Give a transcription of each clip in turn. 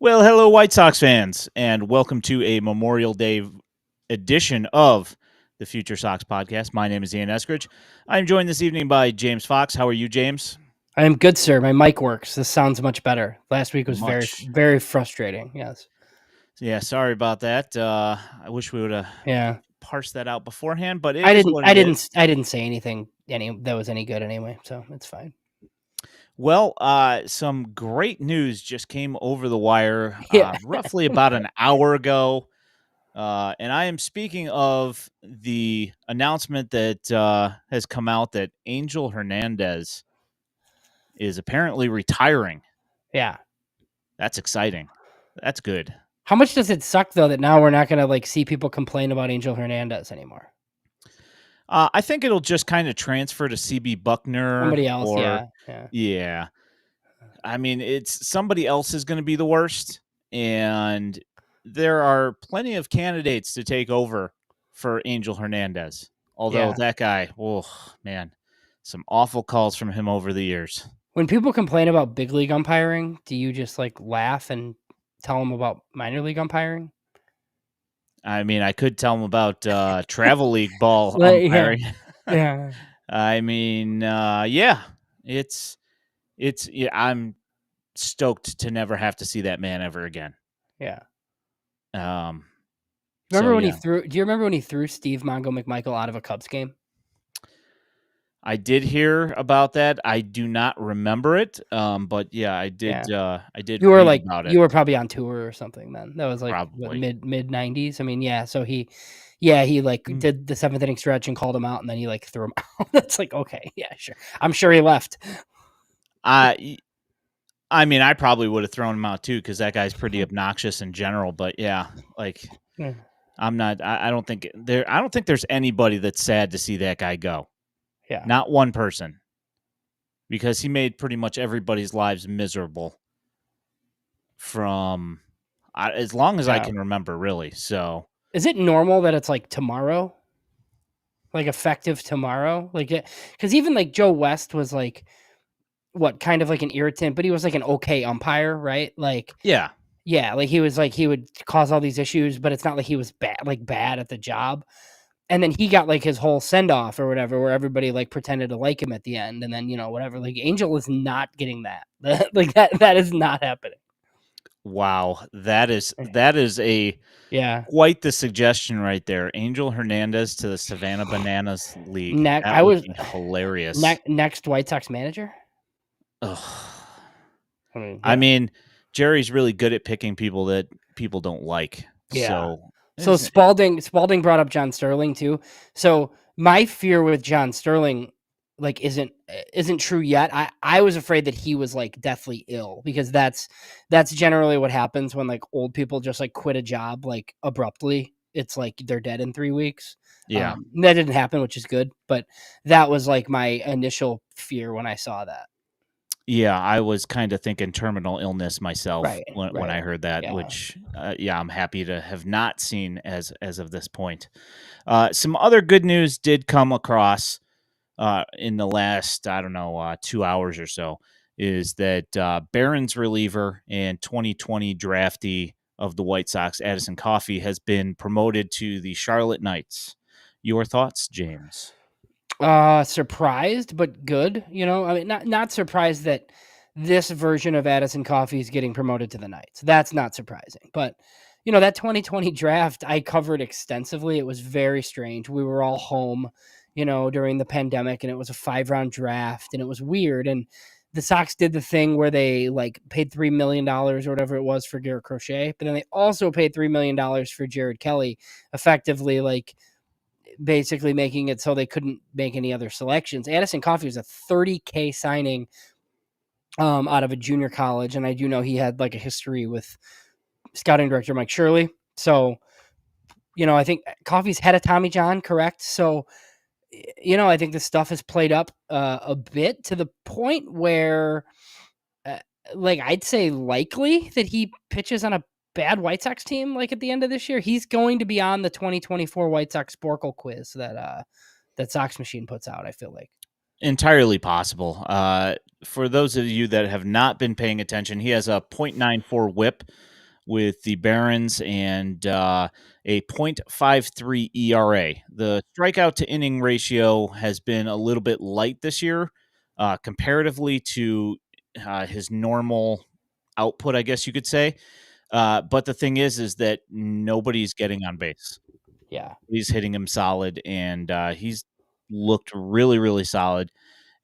Well, hello, White Sox fans, and welcome to a Memorial Day edition of the FutureSox podcast. My name is Ian Eskridge. I'm joined this evening by James Fox. How are you, James? I am good, sir. My mic works. This sounds much better. Last week was very, Much. very frustrating. Yes. Yeah, sorry about that. I wish we would have Yeah. parsed that out beforehand, but it I is didn't. what I it is. didn't. I didn't say anything that was any good anyway, so it's fine. Well, some great news just came over the wire Yeah. roughly about an hour ago. And I am speaking of the announcement that has come out that Angel Hernandez is apparently retiring. Yeah. That's exciting. That's good. How much does it suck though that now we're not going to see people complain about Angel Hernandez anymore? I think it'll just kind of transfer to CB Buckner. Somebody else. Or, Yeah. yeah. I mean, it's somebody else is going to be the worst. And there are plenty of candidates to take over for Angel Hernandez. Although that guy, oh, man, some awful calls from him over the years. When people complain about big league umpiring, do you just laugh and tell them about minor league umpiring? I mean, I could tell them about travel league ball umpiring. Yeah. I mean, yeah, it's yeah, I'm stoked to never have to see that man ever again. Yeah. Remember when he threw? Do you remember when he threw Steve Mongo McMichael out of a Cubs game? I did hear about that. I do not remember it. But yeah, I did. Yeah. I did. You were read about it. You were probably on tour or something then. That was mid 90s. I mean, yeah. So he did the seventh inning stretch and called him out, and then he threw him out. That's okay, yeah, sure. I'm sure he left. I mean, I probably would have thrown him out too because that guy's pretty obnoxious in general. But yeah, I'm not. I don't think there's anybody that's sad to see that guy go. Yeah, not one person, because he made pretty much everybody's lives miserable from as long as I can remember, really. So, is it normal that it's tomorrow, effective tomorrow, because even Joe West was what kind of an irritant, but he was an okay umpire, right? Yeah, he was he would cause all these issues, but it's not like he was bad at the job. And then he got his whole send off or whatever, where everybody pretended to like him at the end, and then whatever. Angel is not getting that. That is not happening. Wow, that is a quite the suggestion right there. Angel Hernandez to the Savannah Bananas League. That would be hilarious. Next White Sox manager. Ugh. I mean, Jerry's really good at picking people that people don't like. Yeah. So Spalding brought up John Sterling too. So my fear with John Sterling isn't true yet. I was afraid that he was deathly ill, because that's generally what happens when old people just quit a job abruptly. It's they're dead in 3 weeks. Yeah. That didn't happen, which is good, but that was my initial fear when I saw that. Yeah, I was kind of thinking terminal illness myself when I heard that, which, I'm happy to have not seen as of this point. Some other good news did come across in the last, 2 hours or so, is that Barron's reliever and 2020 draftee of the White Sox, Addison Coffey, has been promoted to the Charlotte Knights. Your thoughts, James? Surprised, but good. I mean, not surprised that this version of Addison Coffey is getting promoted to the Knights. That's not surprising. But that 2020 draft I covered extensively. It was very strange. We were all home, during the pandemic, and it was a 5-round draft, and it was weird. And the Sox did the thing where they paid $3 million or whatever it was for Garrett Crochet, but then they also paid $3 million for Jared Kelly, effectively basically making it so they couldn't make any other selections. Addison Coffey was a $30K signing out of a junior college, and I do know he had a history with scouting director Mike Shirley. So, I think Coffey's head of Tommy John, correct? So, I think the stuff has played up a bit to the point where, I'd say likely that he pitches on a bad White Sox team at the end of this year. He's going to be on the 2024 White Sox Sporkle quiz that Sox Machine puts out, I feel like. Entirely possible. For those of you that have not been paying attention, he has a .94 whip, with the Barons and a .53 ERA. The strikeout to inning ratio has been a little bit light this year, comparatively to his normal output, I guess you could say. But the thing is that nobody's getting on base. Yeah. He's hitting him solid, and he's looked really, really solid.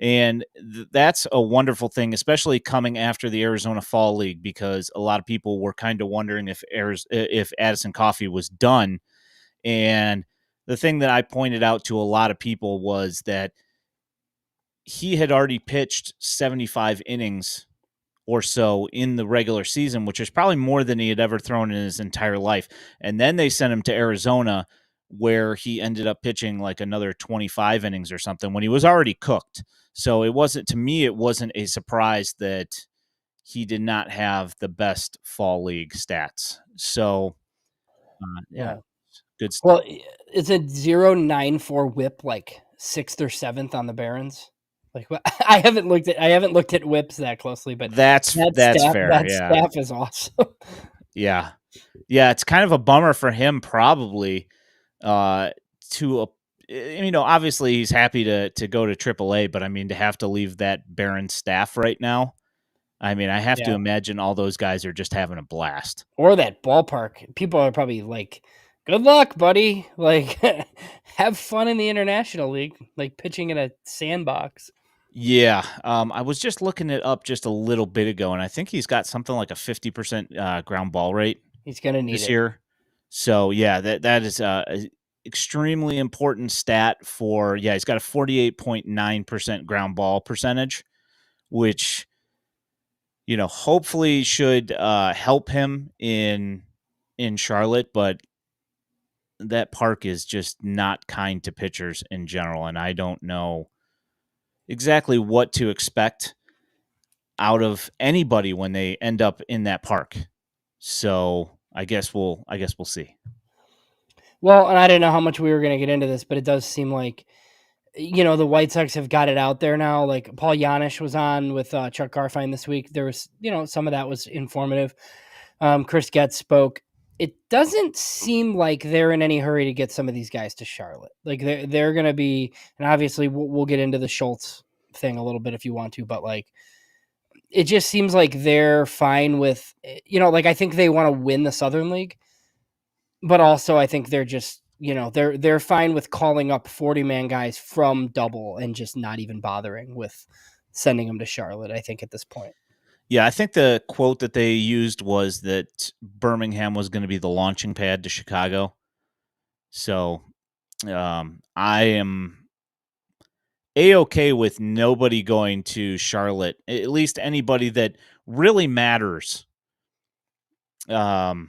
And that's a wonderful thing, especially coming after the Arizona Fall League, because a lot of people were kind of wondering if Addison Coffey was done. And the thing that I pointed out to a lot of people was that he had already pitched 75 innings or so in the regular season, which is probably more than he had ever thrown in his entire life. And then they sent him to Arizona, where he ended up pitching like another 25 innings or something when he was already cooked. So it wasn't a surprise that he did not have the best fall league stats. So, yeah, good stuff. Well, is it 0.94 whip like 6th or 7th on the Barons? Like, I haven't looked at whips that closely, but That's fair. that Yeah. staff is awesome. Yeah. Yeah. It's kind of a bummer for him, probably, to obviously he's happy to go to AAA, but I mean, to have to leave that Baron staff right now, I mean, I have to imagine all those guys are just having a blast. Or that ballpark. People are probably like, good luck, buddy. Like, have fun in the International League, like pitching in a sandbox. Yeah. I was just looking it up just a little bit ago, and I think he's got something like a 50% ground ball rate. He's going to need this it. year. So, yeah, that is a extremely important stat for, he's got a 48.9% ground ball percentage, which, hopefully should help him in Charlotte, but that park is just not kind to pitchers in general, and I don't know exactly what to expect out of anybody when they end up in that park. So, I guess we'll see. Well, and I don't know how much we were going to get into this, but it does seem like, the White Sox have got it out there now. Like Paul Janisch was on with Chuck Garfien this week. There was, some of that was informative. Chris Getz spoke. It doesn't seem like they're in any hurry to get some of these guys to Charlotte. Like they're going to be, and obviously we'll get into the Schultz thing a little bit if you want to, but like, it just seems like they're fine with, like I think they want to win the Southern League, but also I think they're just, they're fine with calling up 40-man guys from double and just not even bothering with sending them to Charlotte, I think, at this point. Yeah, I think the quote that they used was that Birmingham was going to be the launching pad to Chicago. So I am A-okay with nobody going to Charlotte, at least anybody that really matters. Somebody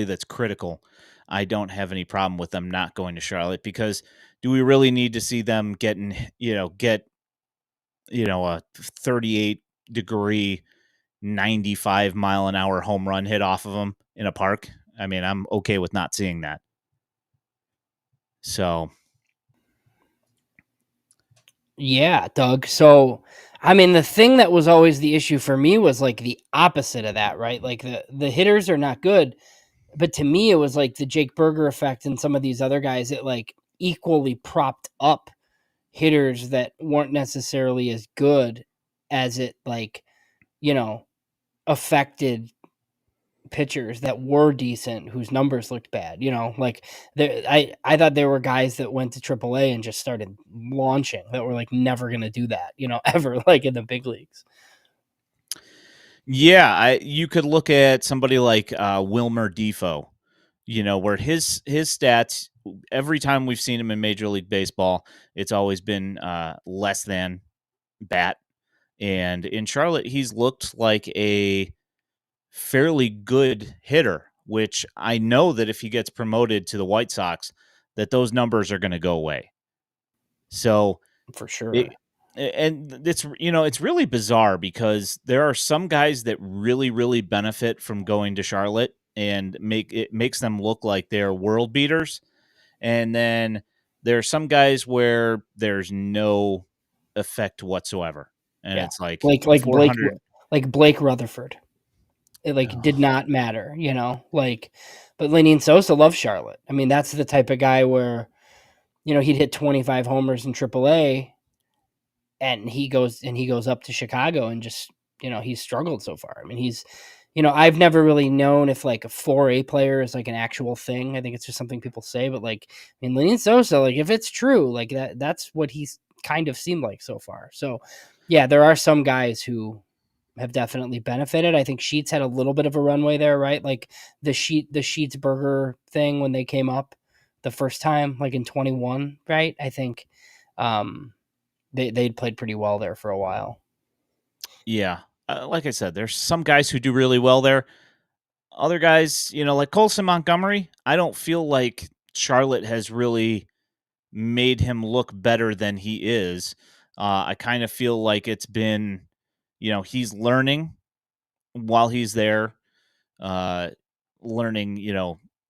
that's critical. I don't have any problem with them not going to Charlotte, because do we really need to see them get a 38-degree 95-mile-an-hour home run hit off of them in a park? I mean, I'm okay with not seeing that. So, yeah, Doug. So, I mean, the thing that was always the issue for me was like the opposite of that, right? Like the hitters are not good, but to me, it was like the Jake Berger effect and some of these other guys that like equally propped up hitters that weren't necessarily as good as it like, affected pitchers that were decent whose numbers looked bad. Like I thought there were guys that went to AAA and just started launching that were like never going to do that, ever, like in the big leagues. Yeah, you could look at somebody like Wilmer Defoe, where his stats, every time we've seen him in Major League Baseball, it's always been less than bat. And in Charlotte, he's looked like a fairly good hitter, which I know that if he gets promoted to the White Sox, that those numbers are going to go away. So, for sure. And it's really bizarre, because there are some guys that really, really benefit from going to Charlotte, and makes them look like they're world beaters. And then there are some guys where there's no effect whatsoever. And it's like Blake 400. Blake Rutherford. It like did not matter, like, but Lenyn Sosa loves Charlotte. I mean, that's the type of guy where, he'd hit 25 homers in AAA and he goes up to Chicago and just, he's struggled so far. I mean, I've never really known if like a 4A player is like an actual thing. I think it's just something people say, but like, I mean, Lenyn Sosa, like if it's true, like that's what he's kind of seemed like so far. So yeah, there are some guys who have definitely benefited. I think Sheets had a little bit of a runway there, right? Like the Sheets burger thing when they came up the first time, like in 21, right? I think they'd played pretty well there for a while. Yeah. Like I said, there's some guys who do really well there. Other guys, like Colson Montgomery, I don't feel like Charlotte has really made him look better than he is. I kind of feel like it's been, he's learning while he's there, uh, learning,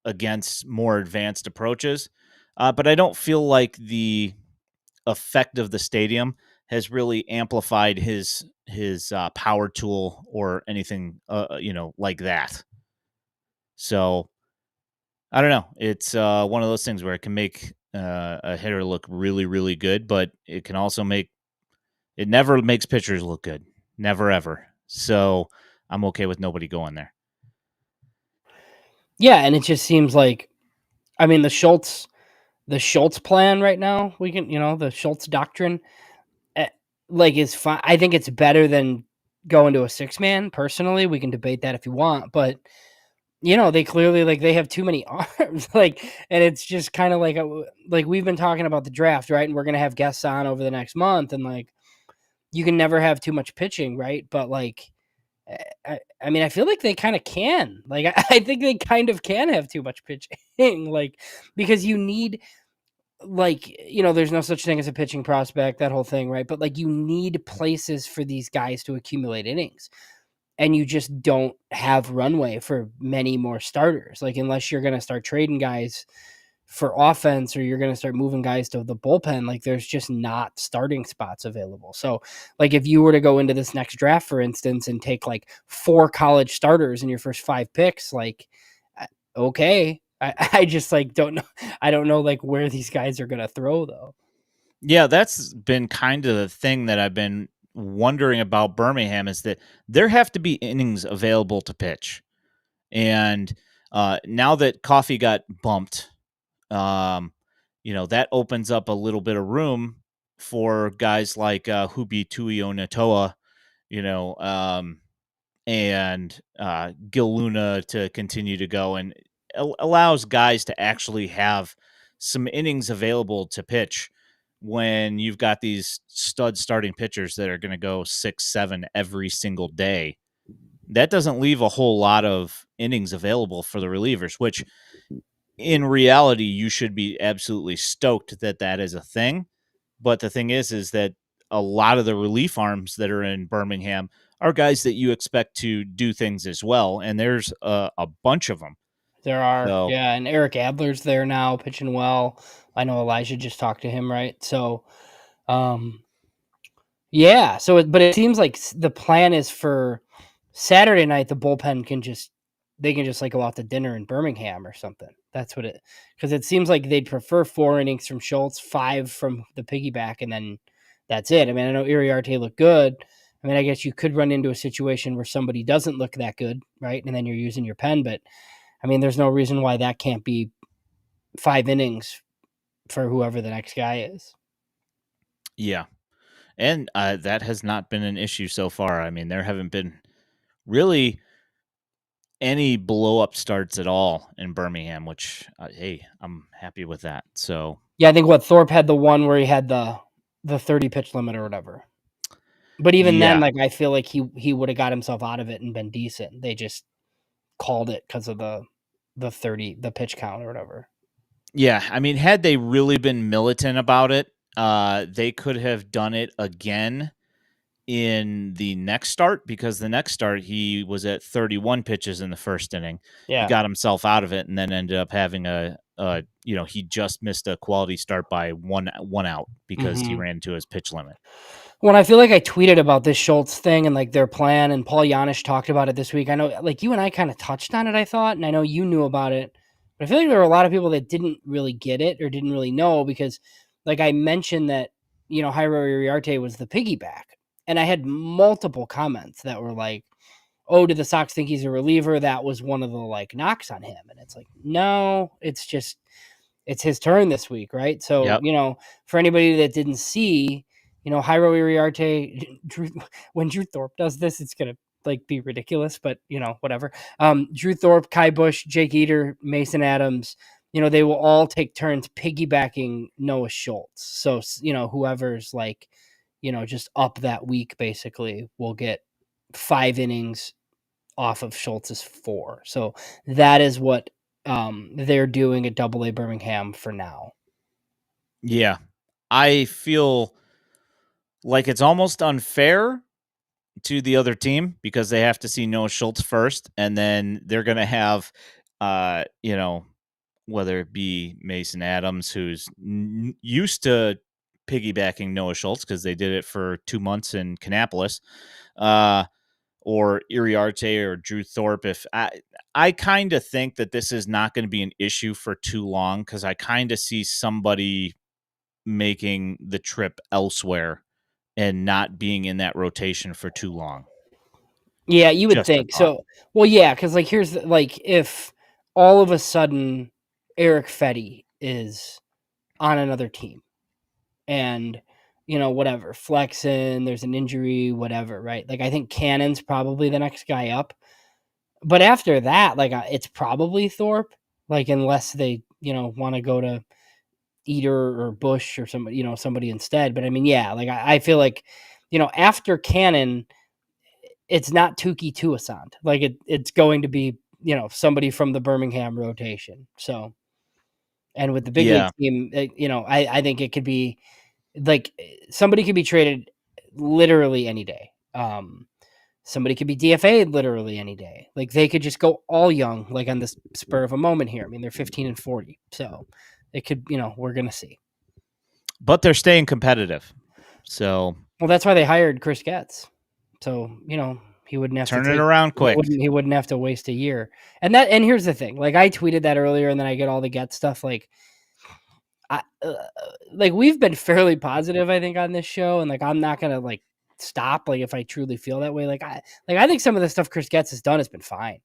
against more advanced approaches. But I don't feel like the effect of the stadium has really amplified his power tool or anything, like that. So I don't know. It's one of those things where it can make a hitter look really, really good, but it can also it never makes pitchers look good. Never, ever. So I'm okay with nobody going there. Yeah, and it just seems like, I mean, the Schultz plan right now, we can, the Schultz doctrine, like is fine. I think it's better than going to a 6-man. Personally, we can debate that if you want, but they clearly like they have too many arms, like, and it's just kind of like we've been talking about the draft, right? And we're gonna have guests on over the next month, and like you can never have too much pitching, right? But like, I mean, I feel like they kind of can. Like, I think they kind of can have too much pitching, like because you need like there's no such thing as a pitching prospect, that whole thing, right? But like you need places for these guys to accumulate innings, and you just don't have runway for many more starters. Like unless you're going to start trading guys for offense or you're going to start moving guys to the bullpen, like there's just not starting spots available. So like if you were to go into this next draft, for instance, and take like 4 college starters in your first 5 picks, like, okay. I just like don't know. I don't know like where these guys are going to throw though. Yeah, that's been kind of the thing that I've been wondering about Birmingham is that there have to be innings available to pitch. And now that Coffee got bumped, that opens up a little bit of room for guys like Hubi Tuio Natoa, and Gil Luna to continue to go, and allows guys to actually have some innings available to pitch when you've got these stud starting pitchers that are going to go 6-7 every single day. That doesn't leave a whole lot of innings available for the relievers, which in reality, you should be absolutely stoked that that is a thing. But the thing is that a lot of the relief arms that are in Birmingham are guys that you expect to do things as well. And there's a bunch of them. There are, So, yeah, and Eric Adler's there now pitching well. I know Elijah just talked to him, right? So, um, yeah. So, but it seems like the plan is for Saturday night. The bullpen can just like go out to dinner in Birmingham or something. That's what because it seems like they'd prefer 4 innings from Schultz, 5 from the piggyback, and then that's it. I mean, I know Iriarte looked good. I mean, I guess you could run into a situation where somebody doesn't look that good, right? And then you're using your pen, but I mean, there's no reason why that can't be 5 innings for whoever the next guy is. yeah. And that has not been an issue so far. I mean, there haven't been really any blow up starts at all in Birmingham, which, hey, I'm happy with that. So, yeah, I think Thorpe had the one where he had the 30 pitch limit or whatever. But even then, yeah. like I feel like he would have got himself out of it and been decent. They just called it because of the 30 the pitch count or whatever. Yeah, I mean, had they really been militant about it, they could have done it again in the next start, because the next start he was at 31 pitches in the first inning. He Yeah. got himself out of it and then ended up having he just missed a quality start by one out because he ran into his pitch limit. Well, I feel like I tweeted about this Schultz thing and like their plan, and Paul Janisch talked about it this week. I know, like you and I kind of touched on it, I thought, and I know you knew about it, but I feel like there were a lot of people that didn't really get it or didn't really know because, like I mentioned that Jairo Uriarte was the piggyback, and I had multiple comments that were like, "Oh, did the Sox think he's a reliever?" That was one of the like knocks on him, and it's like, no, it's just it's his turn this week, right? So, Yep. For anybody that didn't see, Jairo Uriarte, when Drew Thorpe does this, it's going to like be ridiculous, but whatever. Drew Thorpe, Kai Bush, Jake Eater, Mason Adams, they will all take turns piggybacking Noah Schultz. So, whoever's like, just up that week basically will get 5 innings off of Schultz's 4. So that is what they're doing at Double-A Birmingham for now. Yeah. I feel like it's almost unfair to the other team because they have to see Noah Schultz first, and then they're going to have, whether it be Mason Adams, who's used to piggybacking Noah Schultz because they did it for 2 months in Kannapolis, or Iriarte or Drew Thorpe. If I kind of think that this is not going to be an issue for too long because I kind of see somebody making the trip elsewhere and not being in that rotation for too long. Yeah, you would Just a think thought. so. Well, yeah, because like here's like if all of a sudden Eric Fetty is on another team and whatever flexing, there's an injury, whatever, right? Like I think Cannon's probably the next guy up, but after that, like it's probably Thorpe, like unless they want to go to Eater or Bush or somebody instead. But I mean, yeah, like I feel like, after Cannon, it's not Tuki Tuasant. Like it's going to be, somebody from the Birmingham rotation. So, and with the big league Yeah. team, I think it could be like somebody could be traded literally any day. Somebody could be DFA'd literally any day. Like they could just go all young, like on the spur of a moment here. I mean, they're 15 and 40. So it could, we're going to see. But they're staying competitive. So, well, that's why they hired Chris Getz. So, he wouldn't have turn to it take around quick. he wouldn't have to waste a year. And here's the thing. Like I tweeted that earlier and then I get all the Getz stuff like we've been fairly positive I think on this show and like I'm not going to like stop like if I truly feel that way. Like I think some of the stuff Chris Getz has done has been fine.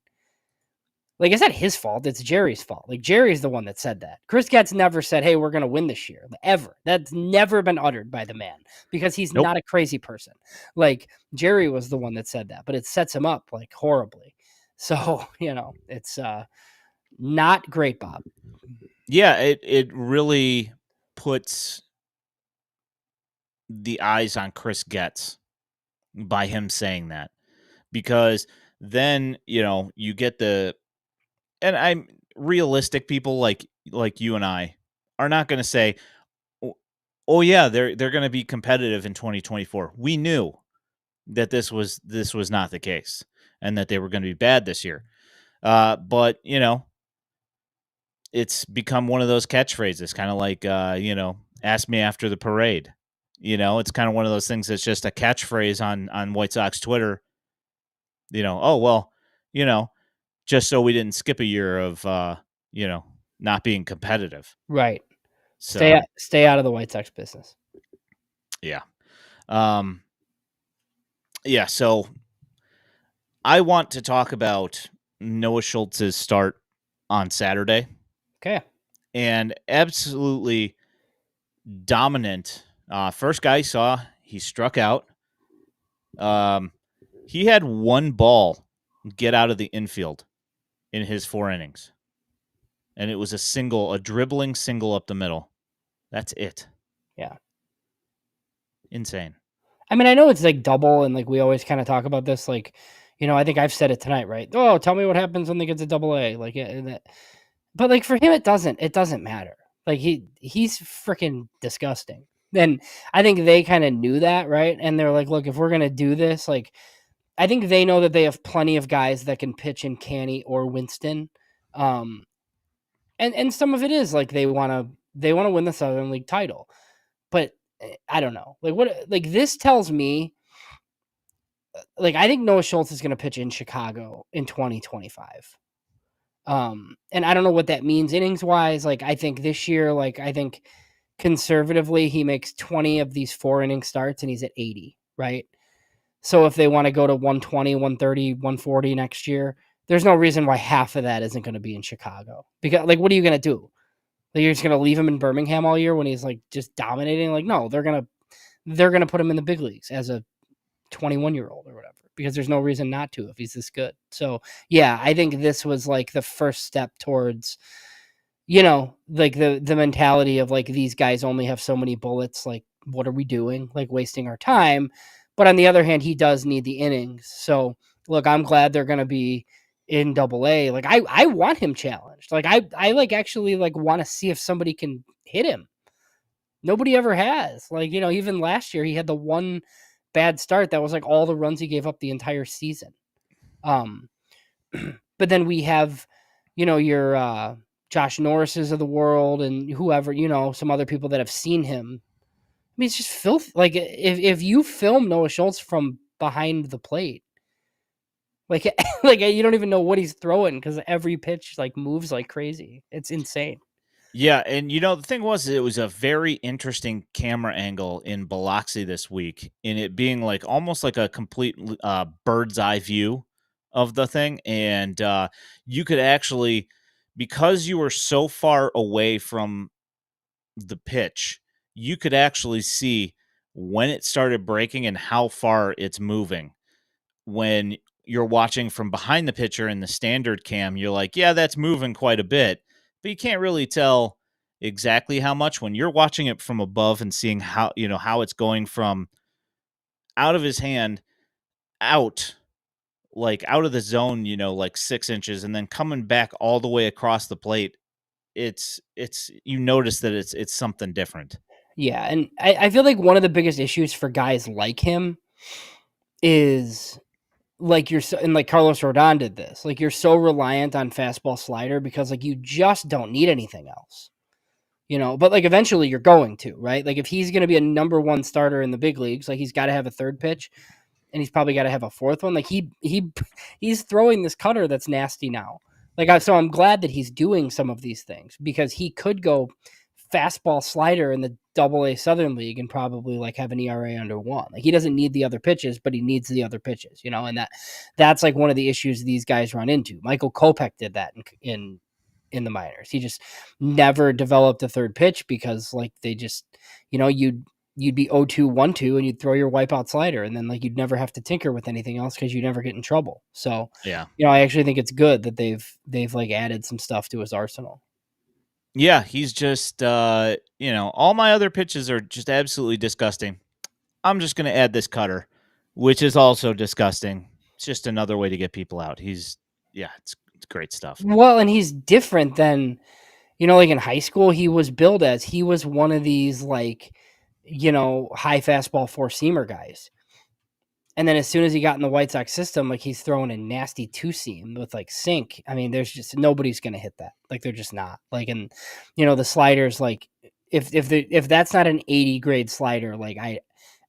Like, it's not his fault. It's Jerry's fault. Like, Jerry's the one that said that. Chris Getz never said, hey, we're going to win this year. Ever. That's never been uttered by the man because he's Nope. not a crazy person. Like, Jerry was the one that said that, but it sets him up, like, horribly. So, it's not great, Bob. Yeah, it really puts the eyes on Chris Getz by him saying that because then, you get and I'm realistic people like you and I are not going to say, oh yeah, they're going to be competitive in 2024. We knew that this was not the case and that they were going to be bad this year. But it's become one of those catchphrases, kind of like ask me after the parade. It's kind of one of those things that's just a catchphrase on White Sox Twitter. Oh well, just so we didn't skip a year of not being competitive. Right. So stay out of the White Sox business. yeah. Yeah, so I want to talk about Noah Schultz's start on Saturday. Okay. And absolutely dominant. First guy you saw, he struck out. He had one ball get out of the infield in his 4 innings. And it was a dribbling single up the middle. That's it. Yeah. Insane. I mean, I know it's like double, and like we always kind of talk about this. Like, I think I've said it tonight, right? Oh, tell me what happens when they get to Double-A. Like, but like for him, it doesn't matter. Like he's freaking disgusting. And I think they kind of knew that, right? And they're like, look, if we're gonna do this, like, I think they know that they have plenty of guys that can pitch in Canny or Winston. And some of it is like they want to win the Southern League title. But I don't know. Like this tells me, like, I think Noah Schultz is going to pitch in Chicago in 2025. And I don't know what that means innings wise. Like, I think this year, like, I think conservatively, he makes 20 of these 4 inning starts and he's at 80, right? So if they want to go to 120, 130, 140 next year, there's no reason why half of that isn't going to be in Chicago. Because, like, what are you going to do? Like, you're just going to leave him in Birmingham all year when he's like just dominating? Like, no, they're going to put him in the big leagues as a 21-year-old or whatever, because there's no reason not to if he's this good. So yeah, I think this was like the first step towards, like the mentality of like, these guys only have so many bullets. Like, what are we doing? Like, wasting our time. But on the other hand, he does need the innings. So look, I'm glad they're going to be in AA. Like, I want him challenged. Like, I like actually like want to see if somebody can hit him. Nobody ever has. Like, even last year he had the one bad start that was like all the runs he gave up the entire season. But then we have, your Josh Norris's of the world and whoever, some other people that have seen him. I mean, it's just filthy. Like, if you film Noah Schultz from behind the plate, like like you don't even know what he's throwing because every pitch like moves like crazy. It's insane. Yeah, and the thing was, it was a very interesting camera angle in Biloxi this week, in it being like almost like a complete bird's eye view of the thing, and you could actually, because you were so far away from the pitch, you could actually see when it started breaking and how far it's moving. When you're watching from behind the pitcher in the standard cam, you're like, yeah, that's moving quite a bit, but you can't really tell exactly how much when you're watching it from above and seeing how it's going from out of his hand out, like out of the zone, like 6 inches, and then coming back all the way across the plate. It's you notice that it's something different. Yeah, and I feel like one of the biggest issues for guys like him is like and like Carlos Rodon did this. Like, you're so reliant on fastball slider because like you just don't need anything else. But like eventually you're going to, right? Like, if he's going to be a number one starter in the big leagues, like, he's got to have a third pitch and he's probably got to have a fourth one. Like, he's throwing this cutter that's nasty now. Like, so I'm glad that he's doing some of these things because he could go fastball slider in the AA Southern League and probably like have an ERA under 1. Like, he doesn't need the other pitches, but he needs the other pitches, and that's like one of the issues these guys run into. Michael Kopech did that in the minors. He just never developed a third pitch because like they just, you'd be 0-2, 1-2 and you'd throw your wipeout slider and then like you'd never have to tinker with anything else because you never get in trouble. So, yeah, I actually think it's good that they've like added some stuff to his arsenal. Yeah, he's just all my other pitches are just absolutely disgusting. I'm just going to add this cutter, which is also disgusting. It's just another way to get people out. It's great stuff. Well, and he's different than, like in high school, he was billed as, he was one of these like, high fastball four-seamer guys. And then as soon as he got in the White Sox system, like, he's throwing a nasty two-seam with like sink. I mean, there's just nobody's going to hit that. Like, they're just not. Like, and the sliders, like, if that's not an 80 grade slider, like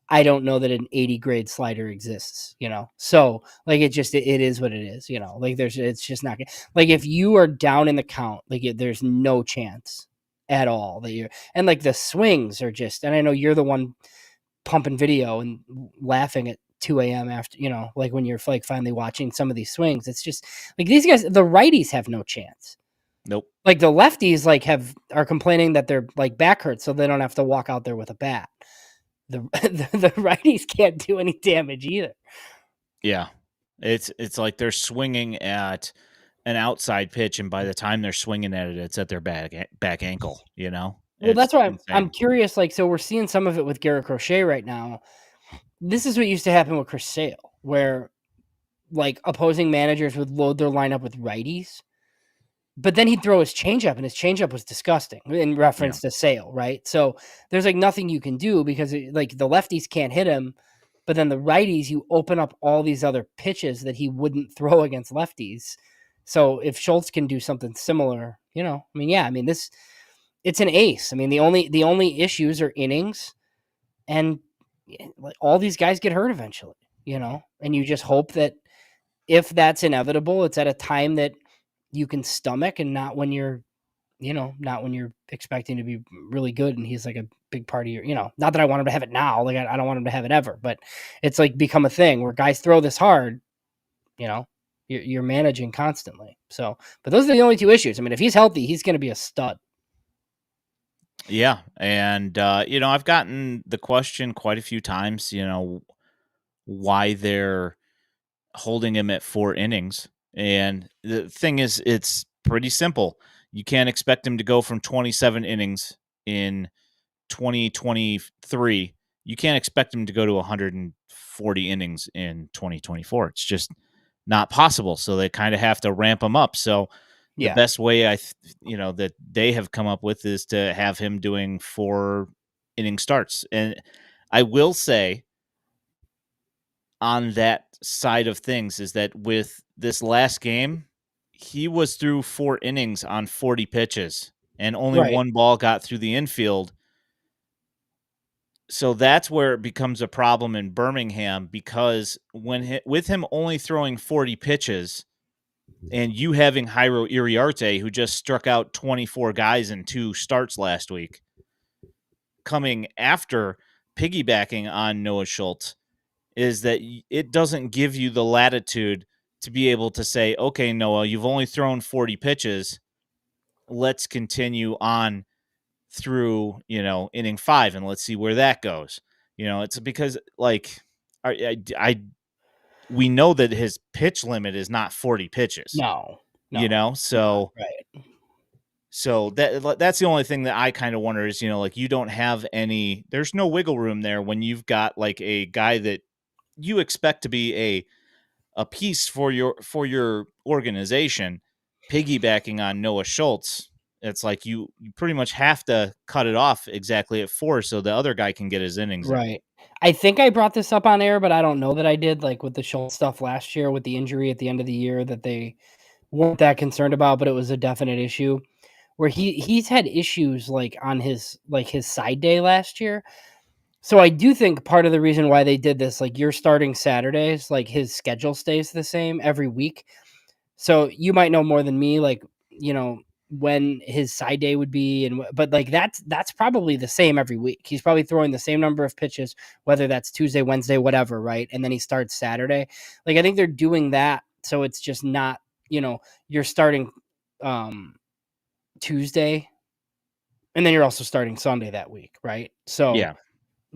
I don't know that an 80 grade slider exists, So like it is what it is, like it's just not like if you are down in the count, like there's no chance at all that you're, and like the swings are just, and I know you're the one pumping video and laughing at 2 a.m. after, like when you're like finally watching some of these swings, it's just like these guys, the righties have no chance. Nope. Like the lefties like are complaining that their like back hurts so they don't have to walk out there with a bat. The righties can't do any damage either. Yeah. It's like they're swinging at an outside pitch, and by the time they're swinging at it, it's at their back ankle, Well, it's that's why insane. I'm curious, like, so we're seeing some of it with Garrett Crochet right now. This is what used to happen with Chris Sale, where like opposing managers would load their lineup with righties, but then he'd throw his changeup, and his changeup was disgusting in reference to Sale, right? So there's like nothing you can do because like the lefties can't hit him, but then the righties, you open up all these other pitches that he wouldn't throw against lefties. So if Schultz can do something similar, I mean, this, it's an ace. I mean, the only issues are innings, And all these guys get hurt eventually, and you just hope that if that's inevitable, it's at a time that you can stomach and not when you're, not when you're expecting to be really good and he's like a big part of your, not that I want him to have it now. Like I don't want him to have it ever, but it's like become a thing where guys throw this hard, you're managing constantly. So, but those are the only two issues. I mean, if he's healthy, he's going to be a stud. Yeah. And, I've gotten the question quite a few times, why they're holding him at 4 innings. And the thing is, it's pretty simple. You can't expect him to go from 27 innings in 2023. You can't expect him to go to 140 innings in 2024. It's just not possible. So they kind of have to ramp him up. So the best way that they have come up with is to have him doing 4 inning starts. And I will say on that side of things is that with this last game, he was through 4 innings on 40 pitches and only one ball got through the infield. So that's where it becomes a problem in Birmingham, because with him only throwing 40 pitches and you having Jairo Iriarte, who just struck out 24 guys in 2 starts last week, coming after piggybacking on Noah Schultz, is that it doesn't give you the latitude to be able to say, okay, Noah, you've only thrown 40 pitches. Let's continue on through, inning 5 and let's see where that goes. It's because we know that his pitch limit is not 40 pitches. No. So right. So that's the only thing that I kind of wonder is, you don't have there's no wiggle room there when you've got like a guy that you expect to be a piece for your organization piggybacking on Noah Schultz. It's like you pretty much have to cut it off exactly at 4 so the other guy can get his innings in. Right. I think I brought this up on air, but I don't know that I did, like with the Schultz stuff last year with the injury at the end of the year that they weren't that concerned about, but it was a definite issue where he's had issues like on his side day last year. So I do think part of the reason why they did this, like you're starting Saturdays, like his schedule stays the same every week. So you might know more than me, like, when his side day would be, but like that's probably the same every week. He's probably throwing the same number of pitches, whether that's Tuesday, Wednesday, whatever, right? And then he starts Saturday. Like I think they're doing that so it's just not, you're starting Tuesday and then you're also starting Sunday that week, right? So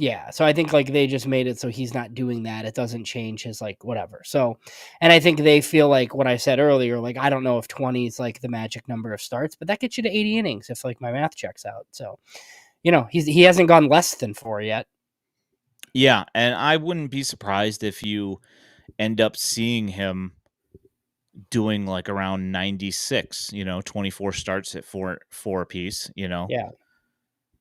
yeah, so I think like they just made it so he's not doing that. It doesn't change his like whatever. So, and I think they feel like what I said earlier, like I don't know if 20 is like the magic number of starts, but that gets you to 80 innings if like my math checks out. So, he hasn't gone less than 4 yet. Yeah, and I wouldn't be surprised if you end up seeing him doing like around 96, 24 starts at 4 apiece, Yeah.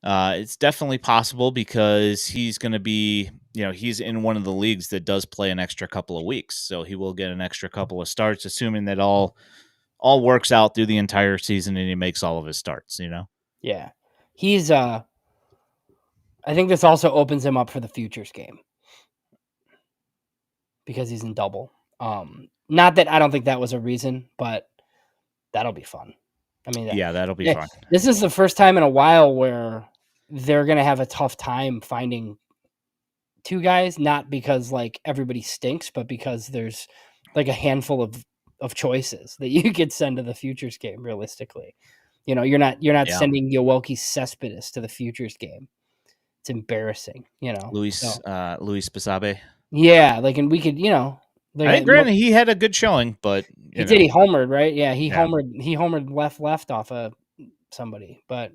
It's definitely possible because he's going to be, he's in one of the leagues that does play an extra couple of weeks. So he will get an extra couple of starts, assuming that all works out through the entire season and he makes all of his starts, Yeah. He's, I think this also opens him up for the Futures game because he's in double. Not that I don't think that was a reason, but that'll be fun. I mean, yeah, that'll be fun. This is the first time in a while where they're going to have a tough time finding 2 guys, not because like everybody stinks, but because there's like a handful of choices that you could send to the Futures game realistically. You're not sending Yoelqui Cespedes to the Futures game. It's embarrassing, Luis Basabe. Yeah, like, and we could, granted, he had a good showing, but he did. He homered, right? Yeah, he homered. He homered left off of somebody, but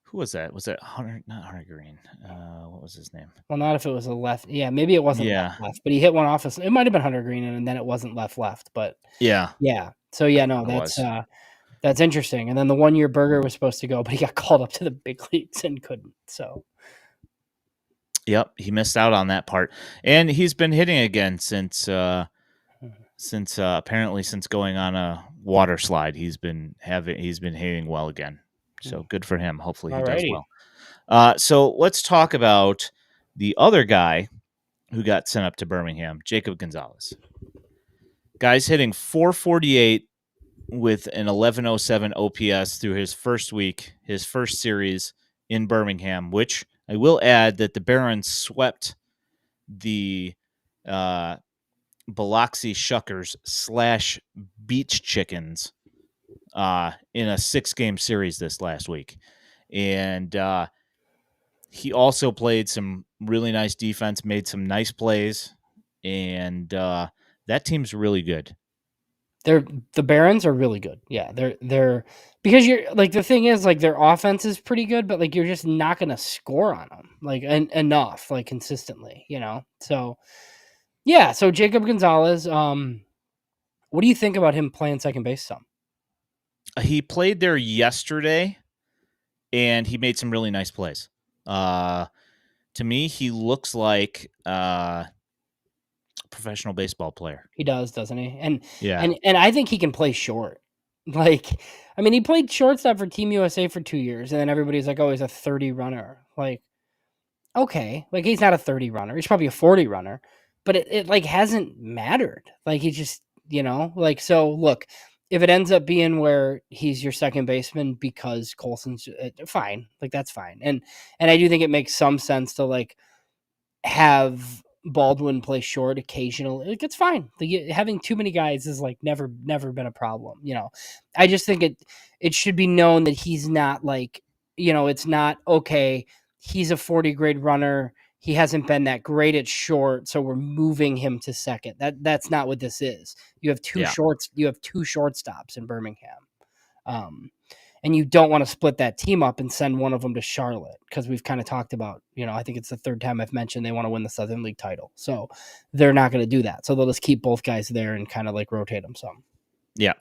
who was that? Was that Hunter? Not Hunter Green. What was his name? Well, not if it was a left. Yeah, maybe it wasn't left, but he hit one off. It might have been Hunter Green, and then it wasn't left. But yeah. So yeah, no, that's interesting. And then the 1 year Burger was supposed to go, but he got called up to the big leagues and couldn't. So. Yep, he missed out on that part, and he's been hitting again since apparently since going on a water slide. He's been hitting well again. So good for him. Hopefully he does Alrighty. well. So let's talk about the other guy who got sent up to Birmingham, Jacob Gonzalez. Guy's hitting 448 with an 1107 OPS through his first week, his first series in Birmingham, which I will add that the Barons swept the Biloxi Shuckers / Beach Chickens in a 6-game series this last week. And he also played some really nice defense, made some nice plays, and that team's really good. The Barons are really good. Yeah, they're because you're like the thing is like their offense is pretty good, but like you're just not going to score on them like enough like consistently, So yeah, so Jacob Gonzalez, what do you think about him playing second base some? He played there yesterday, and he made some really nice plays. To me, he looks like a professional baseball player. He does, doesn't he? And Yeah. and I think he can play short. Like, I mean, he played shortstop for Team USA for 2 years, and then everybody's like, "Oh, he's a 30 runner." Like, okay, like he's not a 30 runner. He's probably a 40 runner, but it like hasn't mattered. Like he just, like so look, if it ends up being where he's your second baseman because Colson's fine, like that's fine. And I do think it makes some sense to like have Baldwin play short occasionally. It's fine. Having too many guys is like never been a problem. I just think it should be known that he's not like, it's not okay. He's a 40 grade runner. He hasn't been that great at short, so we're moving him to second. That's not what this is. You have two shorts. You have two shortstops in Birmingham. And you don't want to split that team up and send one of them to Charlotte because we've kind of talked about, I think it's the third time I've mentioned they want to win the Southern League title. So they're not going to do that. So they'll just keep both guys there and kind of like rotate them some. Yeah.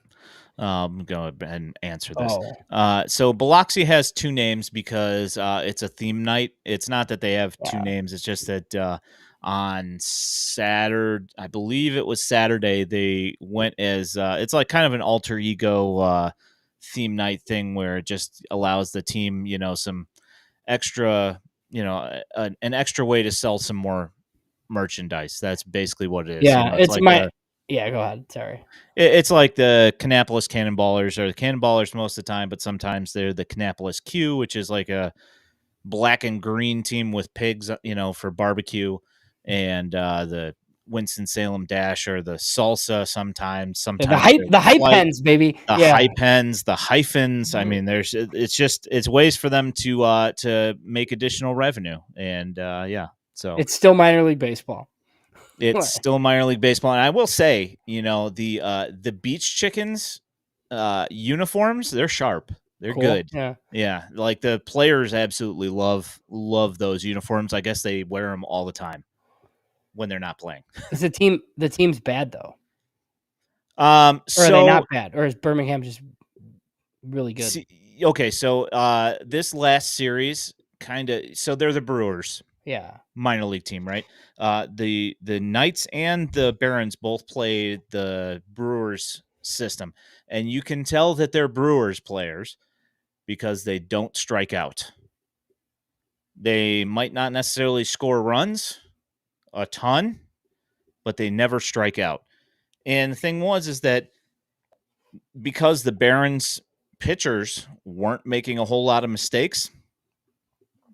Go ahead and answer this. So Biloxi has 2 names because it's a theme night. It's not that they have 2 names. It's just that on Saturday, I believe it was Saturday, they went as it's like kind of an alter ego theme night thing where it just allows the team, some extra, an extra way to sell some more merchandise. That's basically what it is. Yeah, It's like yeah, go ahead. Sorry. It's like the Kannapolis Cannonballers or the Cannonballers most of the time, but sometimes they're the Kannapolis Q, which is like a black and green team with pigs, for barbecue, and the Winston-Salem Dash or the Salsa sometimes. The hype Flight, pens, baby. the Yeah. hype pens, the hyphens. I mean, it's ways for them to make additional revenue, and so it's still minor league baseball. It's still minor league baseball, and I will say, the Beach Chickens uniforms, they're sharp. They're cool. good. Yeah. Yeah, like the players absolutely love those uniforms. I guess they wear them all the time when they're not playing. Is the team's bad though? Or are they not bad? Or is Birmingham just really good? Okay, so this last series so they're the Brewers. Yeah. Minor league team, right? The Knights and the Barons both played the Brewers system, and you can tell that they're Brewers players because they don't strike out. They might not necessarily score runs a ton, but they never strike out. And the thing is that because the Barons pitchers weren't making a whole lot of mistakes,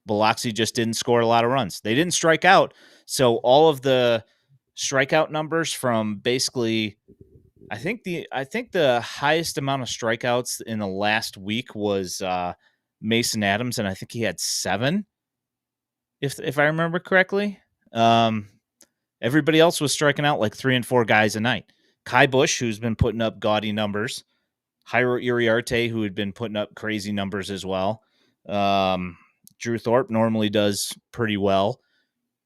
Biloxi just didn't score a lot of runs. They didn't strike out. So all of the strikeout numbers from basically, I think the highest amount of strikeouts in the last week was Mason Adams, and I think he had 7, if I remember correctly. Everybody else was striking out like 3 and 4 guys a night. Kai Bush, who's been putting up gaudy numbers, Jairo Uriarte, who had been putting up crazy numbers as well. Drew Thorpe normally does pretty well.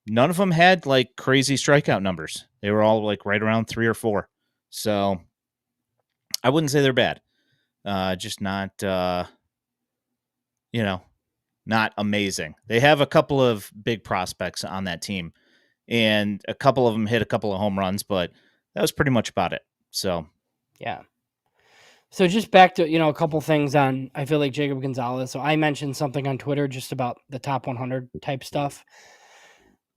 None of them had like crazy strikeout numbers. They were all like right around 3 or 4. So I wouldn't say they're bad. Just not, not amazing. They have a couple of big prospects on that team, and a couple of them hit a couple of home runs, but that was pretty much about it. So, yeah. So just back to, a couple things on, I feel like Jacob Gonzalez. So I mentioned something on Twitter just about the top 100 type stuff.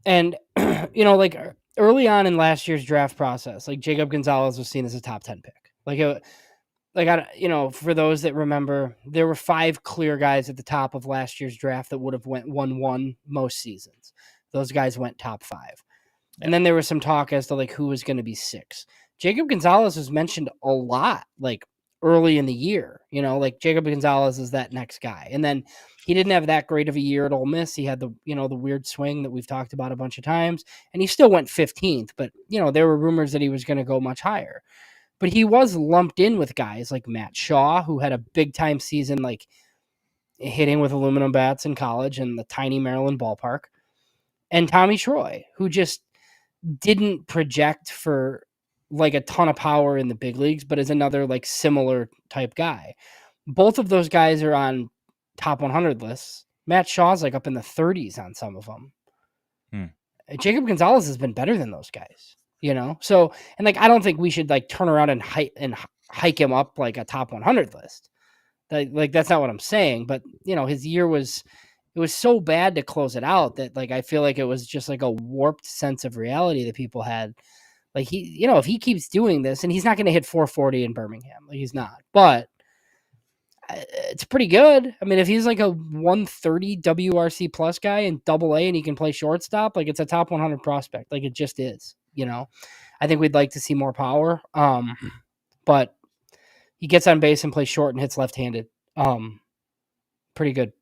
And, like early on in last year's draft process, like Jacob Gonzalez was seen as a top 10 pick. For those that remember, there were 5 clear guys at the top of last year's draft that would have won one most seasons. Those guys went top 5. And then there was some talk as to like who was going to be 6. Jacob Gonzalez was mentioned a lot, like early in the year, like Jacob Gonzalez is that next guy. And then he didn't have that great of a year at Ole Miss. He had the weird swing that we've talked about a bunch of times, and he still went 15th, but there were rumors that he was going to go much higher. But he was lumped in with guys like Matt Shaw, who had a big time season, like hitting with aluminum bats in college in the tiny Maryland ballpark, and Tommy Troy, who just didn't project for like a ton of power in the big leagues, but is another like similar type guy. Both of those guys are on top 100 lists. Matt Shaw's like up in the 30s on some of them. Jacob Gonzalez has been better than those guys, So, and like, I don't think we should like turn around and hike him up like a top 100 list. Like, that's not what I'm saying, but his year was so bad to close it out that like I feel like it was just like a warped sense of reality that people had. Like if he keeps doing this, and he's not going to hit 440 in Birmingham, like he's not, but it's pretty good. I mean, if he's like a 130 WRC plus guy in Double-A and he can play shortstop, like it's a top 100 prospect. Like it just is. I think we'd like to see more power, but he gets on base and plays short and hits left-handed. Pretty good.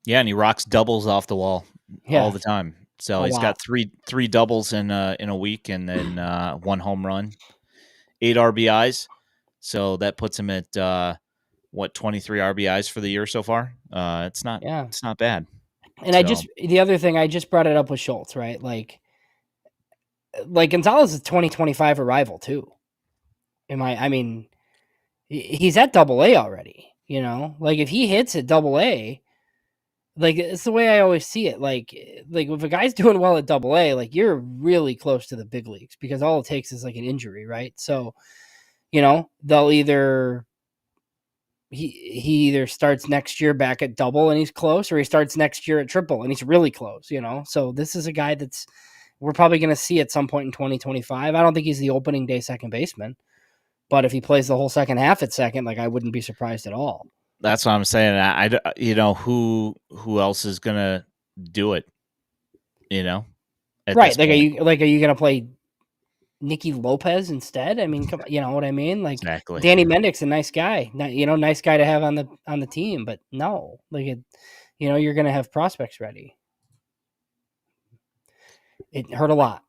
Yeah, and he rocks doubles off the wall all the time. So he's got three doubles in a week, and then 1 home run, 8 RBIs. So that puts him at 23 RBIs for the year so far. It's not bad. And the other thing, I just brought it up with Schultz, right? Like Gonzalez is 2025 arrival too. I mean, he's at Double-A already. Like if he hits at Double-A. Like, it's the way I always see it. Like if a guy's doing well at Double-A, like you're really close to the big leagues because all it takes is like an injury, right? So, they'll either he either starts next year back at double and he's close, or he starts next year at triple and he's really close, So this is a guy we're probably going to see at some point in 2025. I don't think he's the opening day second baseman, but if he plays the whole second half at second, like I wouldn't be surprised at all. That's what I'm saying. Who else is gonna do it? Right? Like, are you gonna play Nicky Lopez instead? I mean, you know what I mean? Like exactly. Danny Mendick's a nice guy, nice guy to have on the team, but no, like you're gonna have prospects ready. It hurt a lot.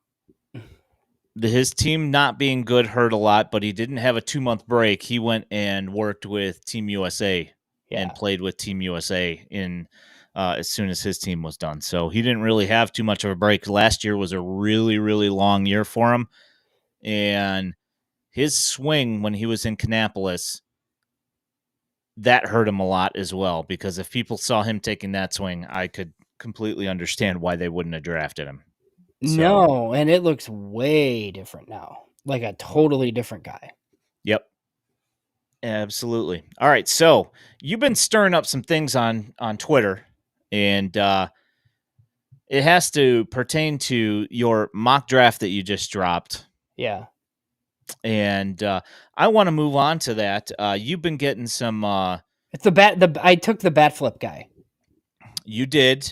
His team not being good hurt a lot, but he didn't have a 2-month break. He went and worked with Team USA and played with Team USA in as soon as his team was done. So he didn't really have too much of a break. Last year was a really, really long year for him. And his swing when he was in Kannapolis, that hurt him a lot as well, because if people saw him taking that swing, I could completely understand why they wouldn't have drafted him. No, and it looks way different now. Like a totally different guy. Yep. Absolutely. All right, so you've been stirring up some things on Twitter, and it has to pertain to your mock draft that you just dropped. Yeah. And I want to move on to that. You've been getting some. It's I took the bat flip guy. You did,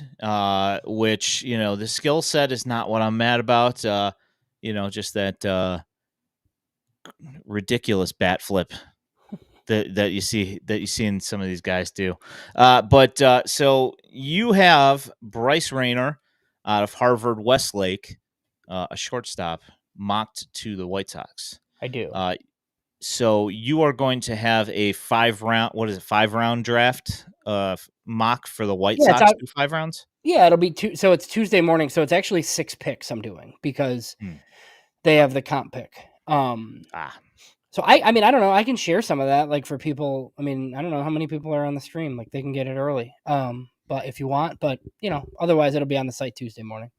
which the skill set is not what I'm mad about. Just that ridiculous bat flip that you see in some of these guys do. But so you have Bryce Rayner out of Harvard Westlake, a shortstop, mocked to the White Sox. I do. So you are going to have a 5-round draft mock for the White Sox through 5 rounds? Yeah, it'll be so it's Tuesday morning, so it's actually 6 picks I'm doing because they have the comp pick. So I mean, I don't know. I can share some of that, like for people. I mean, I don't know how many people are on the stream. Like they can get it early. But if you want, otherwise it'll be on the site Tuesday morning.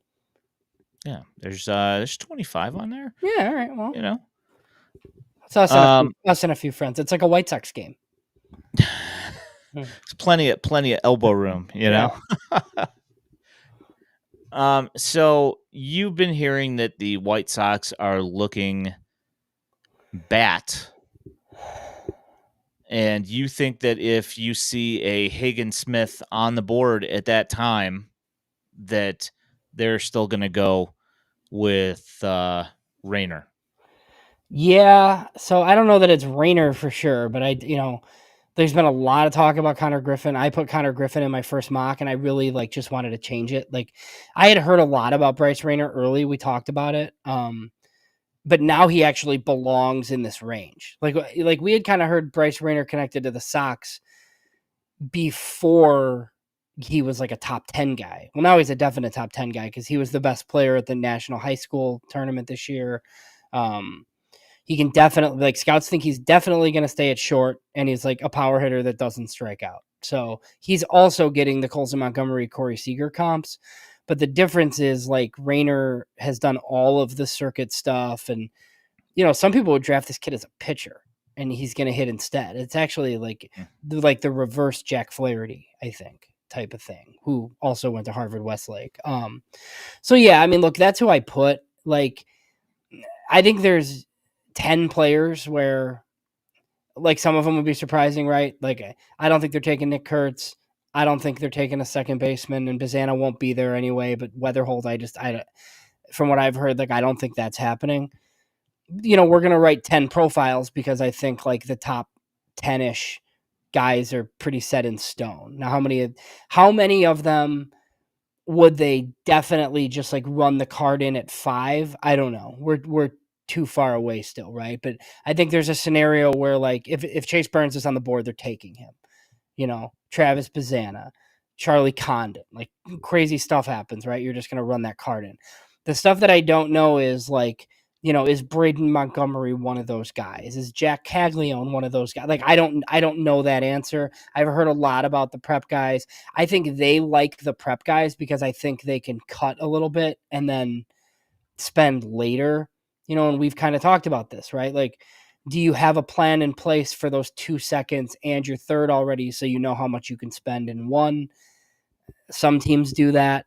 Yeah, there's 25 on there. Yeah, all right. Well, It's us and a few friends. It's like a White Sox game. It's plenty of elbow room, you know. So you've been hearing that the White Sox are looking bat, and you think that if you see a Hagen Smith on the board at that time, that they're still going to go with Rayner. Yeah, so I don't know that it's Rayner for sure, but there's been a lot of talk about Connor Griffin. I put Connor Griffin in my first mock, and I really just wanted to change it. Like, I had heard a lot about Bryce Rayner early. We talked about it. But now he actually belongs in this range. Like we had kind of heard Bryce Rayner connected to the Sox before he was like a top 10 guy. Well, now he's a definite top 10 guy because he was the best player at the National High School tournament this year. He can definitely, scouts think he's definitely going to stay at short, and he's like a power hitter that doesn't strike out. So he's also getting the Colson Montgomery, Corey Seager comps. But the difference is Rayner has done all of the circuit stuff. And, some people would draft this kid as a pitcher and he's going to hit instead. It's actually the reverse Jack Flaherty, I think, type of thing, who also went to Harvard Westlake. So yeah, I mean, look, that's who I put. I think there's 10 players where some of them would be surprising, right? I don't think they're taking Nick Kurtz. I don't think they're taking a second baseman, and Bazana won't be there anyway. But Weatherholt, from what I've heard, I don't think that's happening. We're gonna write 10 profiles because I think the top 10-ish guys are pretty set in stone. Now, how many of them would they definitely just run the card in at 5? I don't know. We're too far away still, right? But I think there's a scenario where if Chase Burns is on the board, they're taking him. Travis Bazana, Charlie Condon, crazy stuff happens, right? You're just going to run that card in. The stuff that I don't know is is Braden Montgomery one of those guys? Is Jack Caglione one of those guys? I don't know that answer. I've heard a lot about the prep guys. I think they like the prep guys because I think they can cut a little bit and then spend later, and we've kind of talked about this, right? Do you have a plan in place for those 2 seconds and your third already so you know how much you can spend in one? Some teams do that.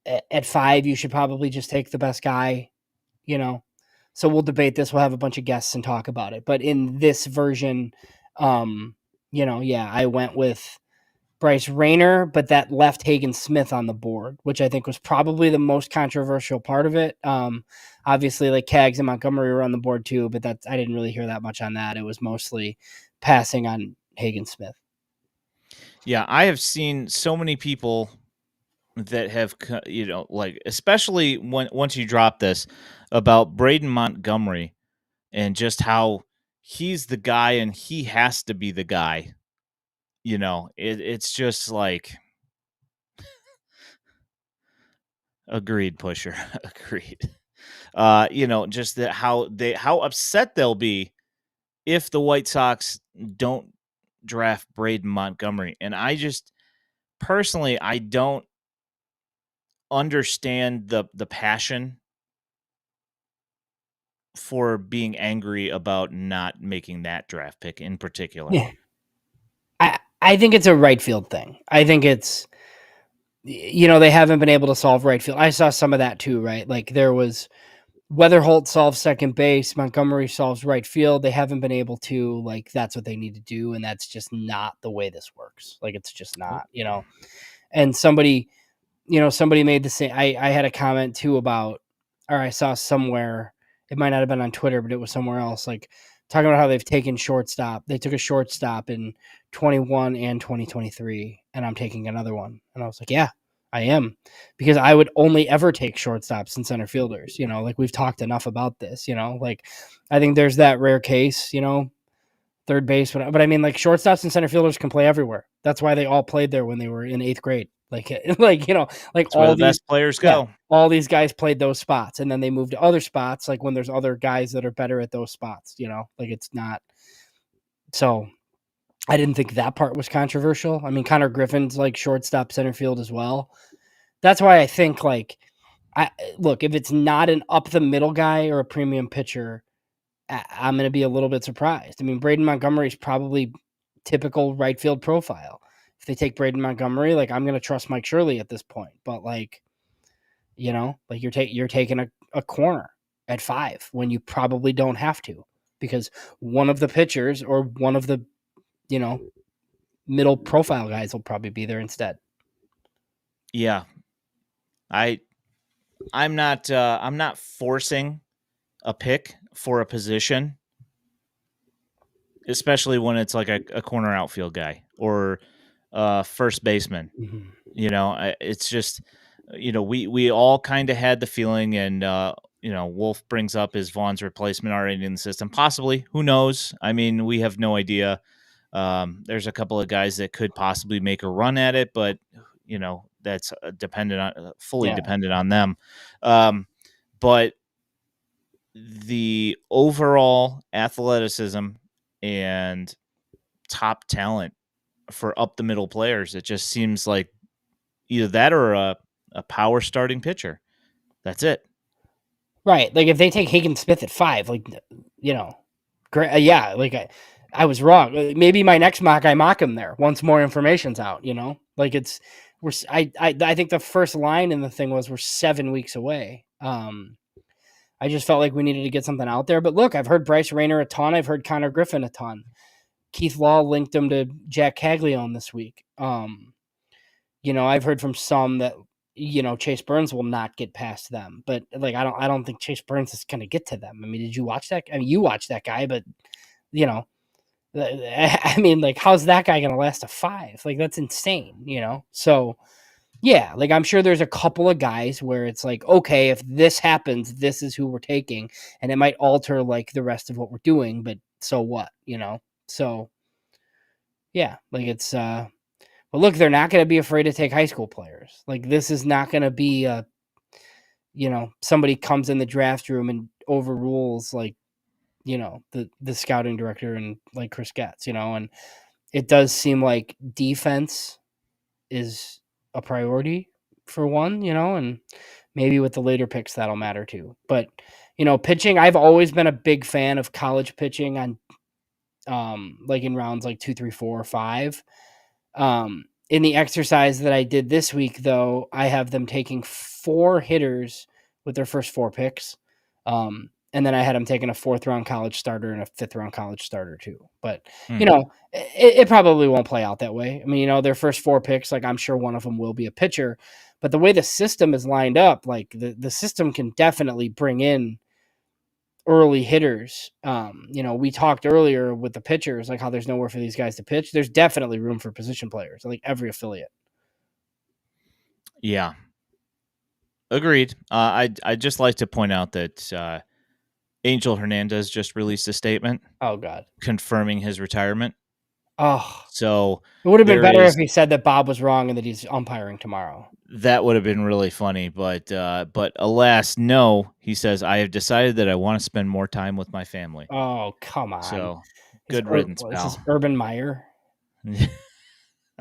At 5, you should probably just take the best guy, So we'll debate this. We'll have a bunch of guests and talk about it. But in this version, I went with Bryce Rayner, but that left Hagen Smith on the board, which I think was probably the most controversial part of it. Obviously, Cags and Montgomery were on the board too, but I didn't really hear that much on that. It was mostly passing on Hagen Smith. Yeah, I have seen so many people that have, especially once you drop this about Braden Montgomery and just how he's the guy and he has to be the guy. It's just agreed, Pusher. Agreed. Just that how upset they'll be if the White Sox don't draft Braden Montgomery. And I just personally, I don't understand the passion for being angry about not making that draft pick in particular. Yeah. I think it's a right field thing. I think it's, they haven't been able to solve right field. I saw some of that too, right? There was Weatherholt solves second base, Montgomery solves right field. They haven't been able to, that's what they need to do. And that's just not the way this works. It's just not, and somebody made the same. I had a comment too about, or I saw somewhere, it might not have been on Twitter, but it was somewhere else, talking about how they've taken shortstop. They took a shortstop in 21 and 2023, and I'm taking another one. And I was like, yeah, I am, because I would only ever take shortstops and center fielders. We've talked enough about this. I think there's that rare case, third base, but I mean, shortstops and center fielders can play everywhere. That's why they all played there when they were in 8th grade. That's all the best players go. Yeah, all these guys played those spots, and then they moved to other spots. When there's other guys that are better at those spots, it's not. So I didn't think that part was controversial. I mean, Connor Griffin's shortstop, center field as well. That's why I think look, if it's not an up the middle guy or a premium pitcher, I'm going to be a little bit surprised. I mean, Braden Montgomery is probably typical right field profile. If they take Braden Montgomery, like, I'm going to trust Mike Shirley at this point. But, like, like you're taking a corner at 5 when you probably don't have to, because one of the pitchers or one of the, middle profile guys will probably be there instead. Yeah. I'm not forcing a pick for a position, especially when it's like a corner outfield guy or first baseman. Mm-hmm. It's just, we all kind of had the feeling, and Wolf brings up is Vaughn's replacement already in the system? Possibly. Who knows? I mean, we have no idea. There's a couple of guys that could possibly make a run at it, but that's fully dependent on them. But the overall athleticism and top talent for up the middle players, it just seems like either that or a power starting pitcher. That's it. Right. Like, if they take Hagen Smith at 5, like, great. Yeah. Like, I was wrong. Maybe my next mock, I mock him there once more information's out, like I think the first line in the thing was we're 7 weeks away. I just felt like we needed to get something out there. But look, I've heard Bryce Rayner a ton. I've heard Connor Griffin a ton. Keith Law linked him to Jack Caglione this week. I've heard from some that, Chase Burns will not get past them, but like, I don't think Chase Burns is going to get to them. I mean, did you watch that? I mean, you watched that guy, but I mean, like, how's that guy going to last a 5? Like, that's insane, So yeah, like, I'm sure there's a couple of guys where it's like, okay, if this happens, this is who we're taking, and it might alter like the rest of what we're doing, but so what, So yeah, like, it's but look, they're not going to be afraid to take high school players. Like, this is not going to be somebody comes in the draft room and overrules, like, the scouting director and like Chris Getz, and it does seem like defense is a priority for one, and maybe with the later picks that'll matter too. But, pitching, I've always been a big fan of college pitching on like in rounds like 2, 3, 4, 5. In the exercise that I did this week, though, I have them taking 4 hitters with their first 4 picks. And then I had them taking a 4th round college starter and a 5th round college starter too. But, it probably won't play out that way. I mean, their first 4 picks, like, I'm sure one of them will be a pitcher, but the way the system is lined up, like, the system can definitely bring in early hitters. We talked earlier with the pitchers, like, how there's nowhere for these guys to pitch. There's definitely room for position players, like every affiliate. Yeah. Agreed. I'd just like to point out that Angel Hernandez just released a statement. Oh, God. Confirming his retirement. Oh. So it would have been better if he said that Bob was wrong and that he's umpiring tomorrow. That would have been really funny, but alas, no. He says, I have decided that I want to spend more time with my family. Oh, come on. So, good riddance, pal. This is Urban Meyer.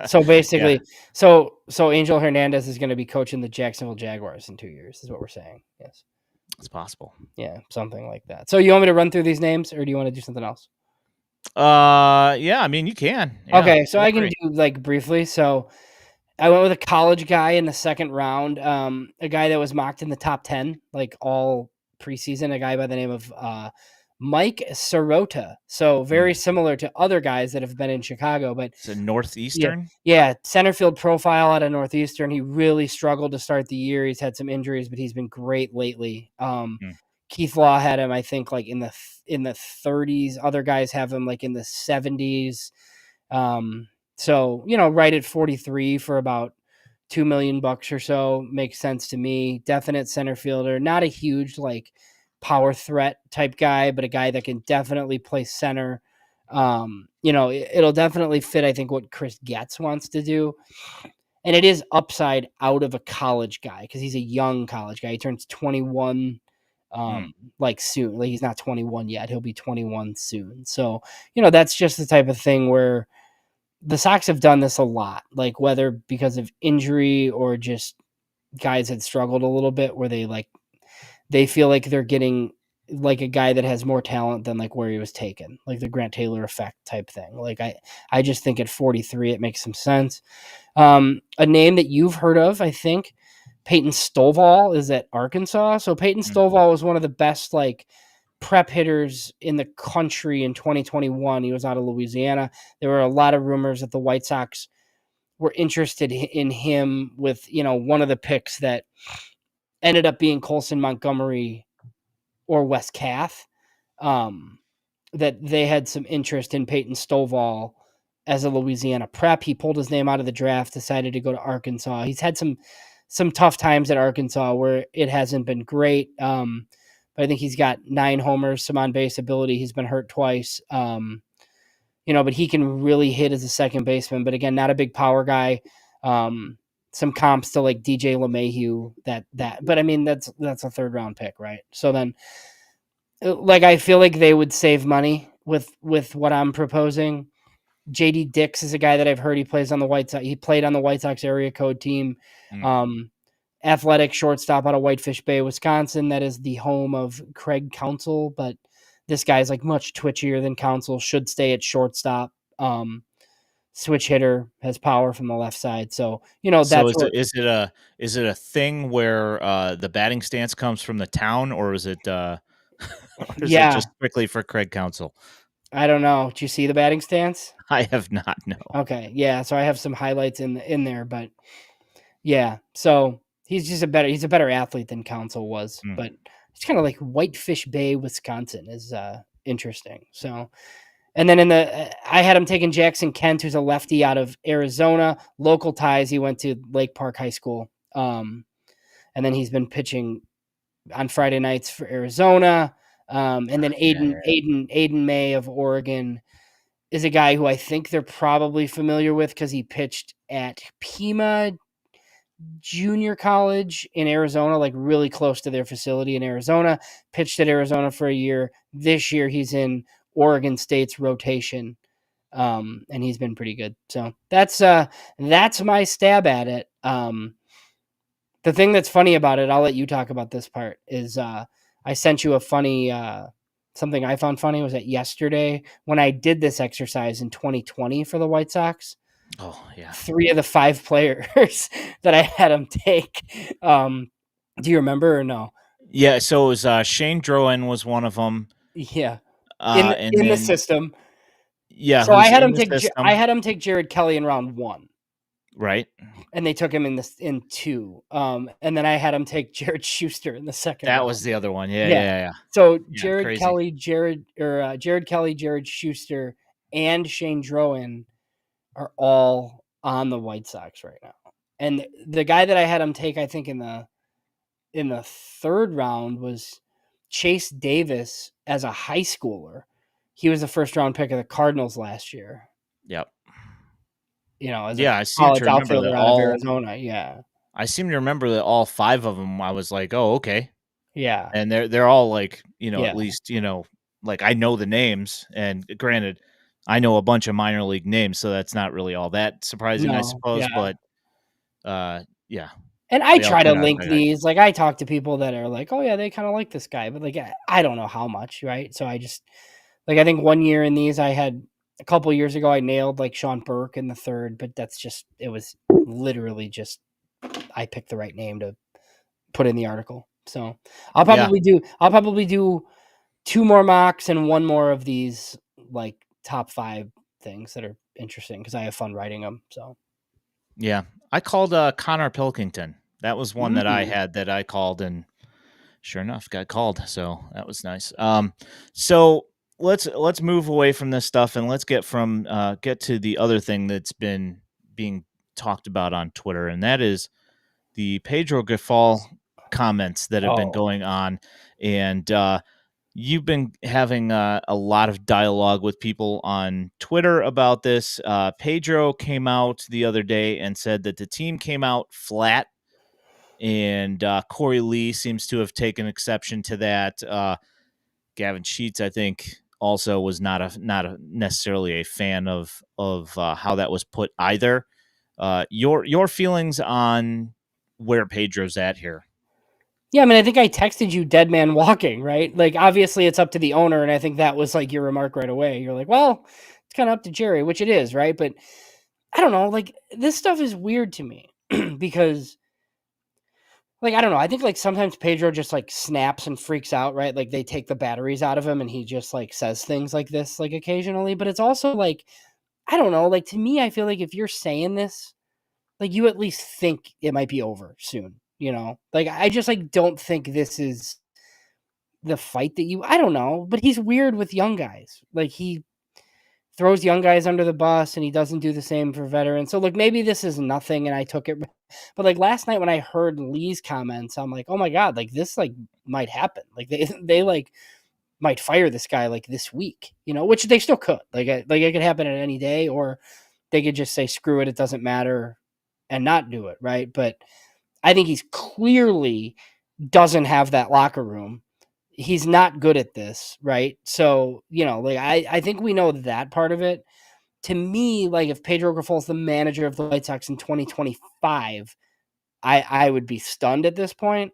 So basically, so Angel Hernandez is going to be coaching the Jacksonville Jaguars in 2 years, is what we're saying. Yes. It's possible. Yeah, something like that. So you want me to run through these names, or do you want to do something else? Yeah, I mean, you can. Yeah, okay, so I can do, like, briefly. So I went with a college guy in the 2nd round, a guy that was mocked in the top 10, like, all preseason, a guy by the name of Mike Sirota. So very similar to other guys that have been in Chicago, but it's a Northeastern. Yeah, center field profile out of Northeastern. He really struggled to start the year. He's had some injuries, but he's been great lately. Keith Law had him, I think, like in the 30s. Other guys have him like in the 70s. So, right at 43 for about $2 million or so makes sense to me. Definite center fielder, not a huge like power threat type guy, but a guy that can definitely play center. It'll definitely fit, I think, what Chris Getz wants to do. And it is upside out of a college guy because he's a young college guy. He turns 21 like soon. Like, he's not 21 yet. He'll be 21 soon. So, that's just the type of thing where the Sox have done this a lot, like whether because of injury or just guys had struggled a little bit where they feel like they're getting like a guy that has more talent than like where he was taken, like the Grant Taylor effect type thing. Like I just think at 43 it makes some sense. A name that you've heard of, I think, Peyton Stovall is at Arkansas. So Peyton Stovall was one of the best like prep hitters in the country in 2021. He was out of Louisiana. There were a lot of rumors that the White Sox were interested in him with, one of the picks that ended up being Colson Montgomery or Wes Kath. That they had some interest in Peyton Stovall as a Louisiana prep. He pulled his name out of the draft, decided to go to Arkansas. He's had some tough times at Arkansas where it hasn't been great. But I think he's got 9 homers, some on base ability. He's been hurt twice. But he can really hit as a second baseman. But again, not a big power guy. Some comps to like DJ LeMahieu. But I mean that's a third round pick, right? So then, like I feel like they would save money with what I'm proposing. JD Dix is a guy that I've heard he plays on the White Sox. He played on the White Sox area code team. Athletic shortstop out of Whitefish Bay, Wisconsin. That is the home of Craig Counsell, but this guy's like much twitchier than Counsell. Should stay at shortstop. Switch hitter, has power from the left side. So So that's is it a thing where the batting stance comes from the town, or is it or is it yeah. just strictly for Craig Counsell? I don't know. Did you see the batting stance? I have not. No. Okay, yeah. So I have some highlights in there, but yeah. So he's a better athlete than Counsell was, but it's kind of like Whitefish Bay, Wisconsin is interesting. So, and then I had him taking Jackson Kent, who's a lefty out of Arizona, local ties. He went to Lake Park High School, and then he's been pitching on Friday nights for Arizona. And then Aiden May of Oregon is a guy who I think they're probably familiar with because he pitched at Pima Junior College in Arizona, like really close to their facility in Arizona. Pitched at Arizona for a year. This year he's in Oregon State's rotation, and he's been pretty good. So that's my stab at it. The thing that's funny about it, I'll let you talk about this part, is I sent you a funny something I found funny was that yesterday when I did this exercise in 2020 for the White Sox. Oh, yeah. 3 of the 5 players that I had them take. Do you remember or no? Yeah, so it was Shane Droen was one of them. Yeah. In the system. Yeah, so I had him take Jared Kelly in round 1. Right. And they took him in 2. And then I had him take Jared Schuster in the second That round. was the other one. Yeah. So Jared Kelly, Jared Kelly, Jared Schuster, and Shane Droen are all on the White Sox right now. And the guy that I had him take, I think in the third round was Chase Davis as a high schooler. He was the first round pick of the Cardinals last year. Yep. As I seem to remember that out of Arizona. Yeah. I seem to remember that all 5 of them. I was like, oh, okay. Yeah. And they're all like, at least, like I know the names, and granted, I know a bunch of minor league names, so that's not really all that surprising, I suppose. Yeah. But yeah. And I try to link these. Like I talk to people that are like, oh yeah, they kind of like this guy, but like I don't know how much, right? So I just like I think one year in these I had a couple years ago I nailed like Sean Burke in the third, but it was literally just I picked the right name to put in the article. So I'll probably do 2 more mocks and 1 more of these like top 5 things that are interesting because I have fun writing them. So yeah, I called Connor Pilkington. That was one that I had that I called, and sure enough, got called. So that was nice. So let's move away from this stuff and let's get to the other thing that's been being talked about on Twitter, and that is the Pedro Grifol comments that have been going on. And you've been having a lot of dialogue with people on Twitter about this. Pedro came out the other day and said that the team came out flat, and Corey Lee seems to have taken exception to that. Gavin Sheets, I think, also was not necessarily a fan of how that was put either. Your feelings on where Pedro's at here? Yeah, I mean, I think I texted you dead man walking, right? Like, obviously it's up to the owner, and I think that was, like, your remark right away. You're like, "Well, it's kinda up to Jerry," which it is, right? But I don't know, like, this stuff is weird to me because, like, I don't know, I think, like, sometimes Pedro just, like, snaps and freaks out, right? Like, they take the batteries out of him, and he just, like, says things like this, like, occasionally, but it's also, like, I don't know, like, to me, I feel like if you're saying this, like, you at least think it might be over soon, you know? Like, I just, like, don't think this is the fight that I don't know, but he's weird with young guys. Like, he throws young guys under the bus and he doesn't do the same for veterans. So, like, maybe this is nothing and I took it. But, like, last night when I heard Lee's comments, I'm like, oh my God, like, this, like, might happen. Like, they like, might fire this guy, like, this week, you know, which they still could. Like, it could happen at any day, or they could just say, screw it, it doesn't matter, and not do it, right? But I think he's clearly doesn't have that locker room. He's not good at this, right? So, you know, like, I think we know that part of it. To me, like, if Pedro Grifol's the manager of the White Sox in 2025, I would be stunned at this point.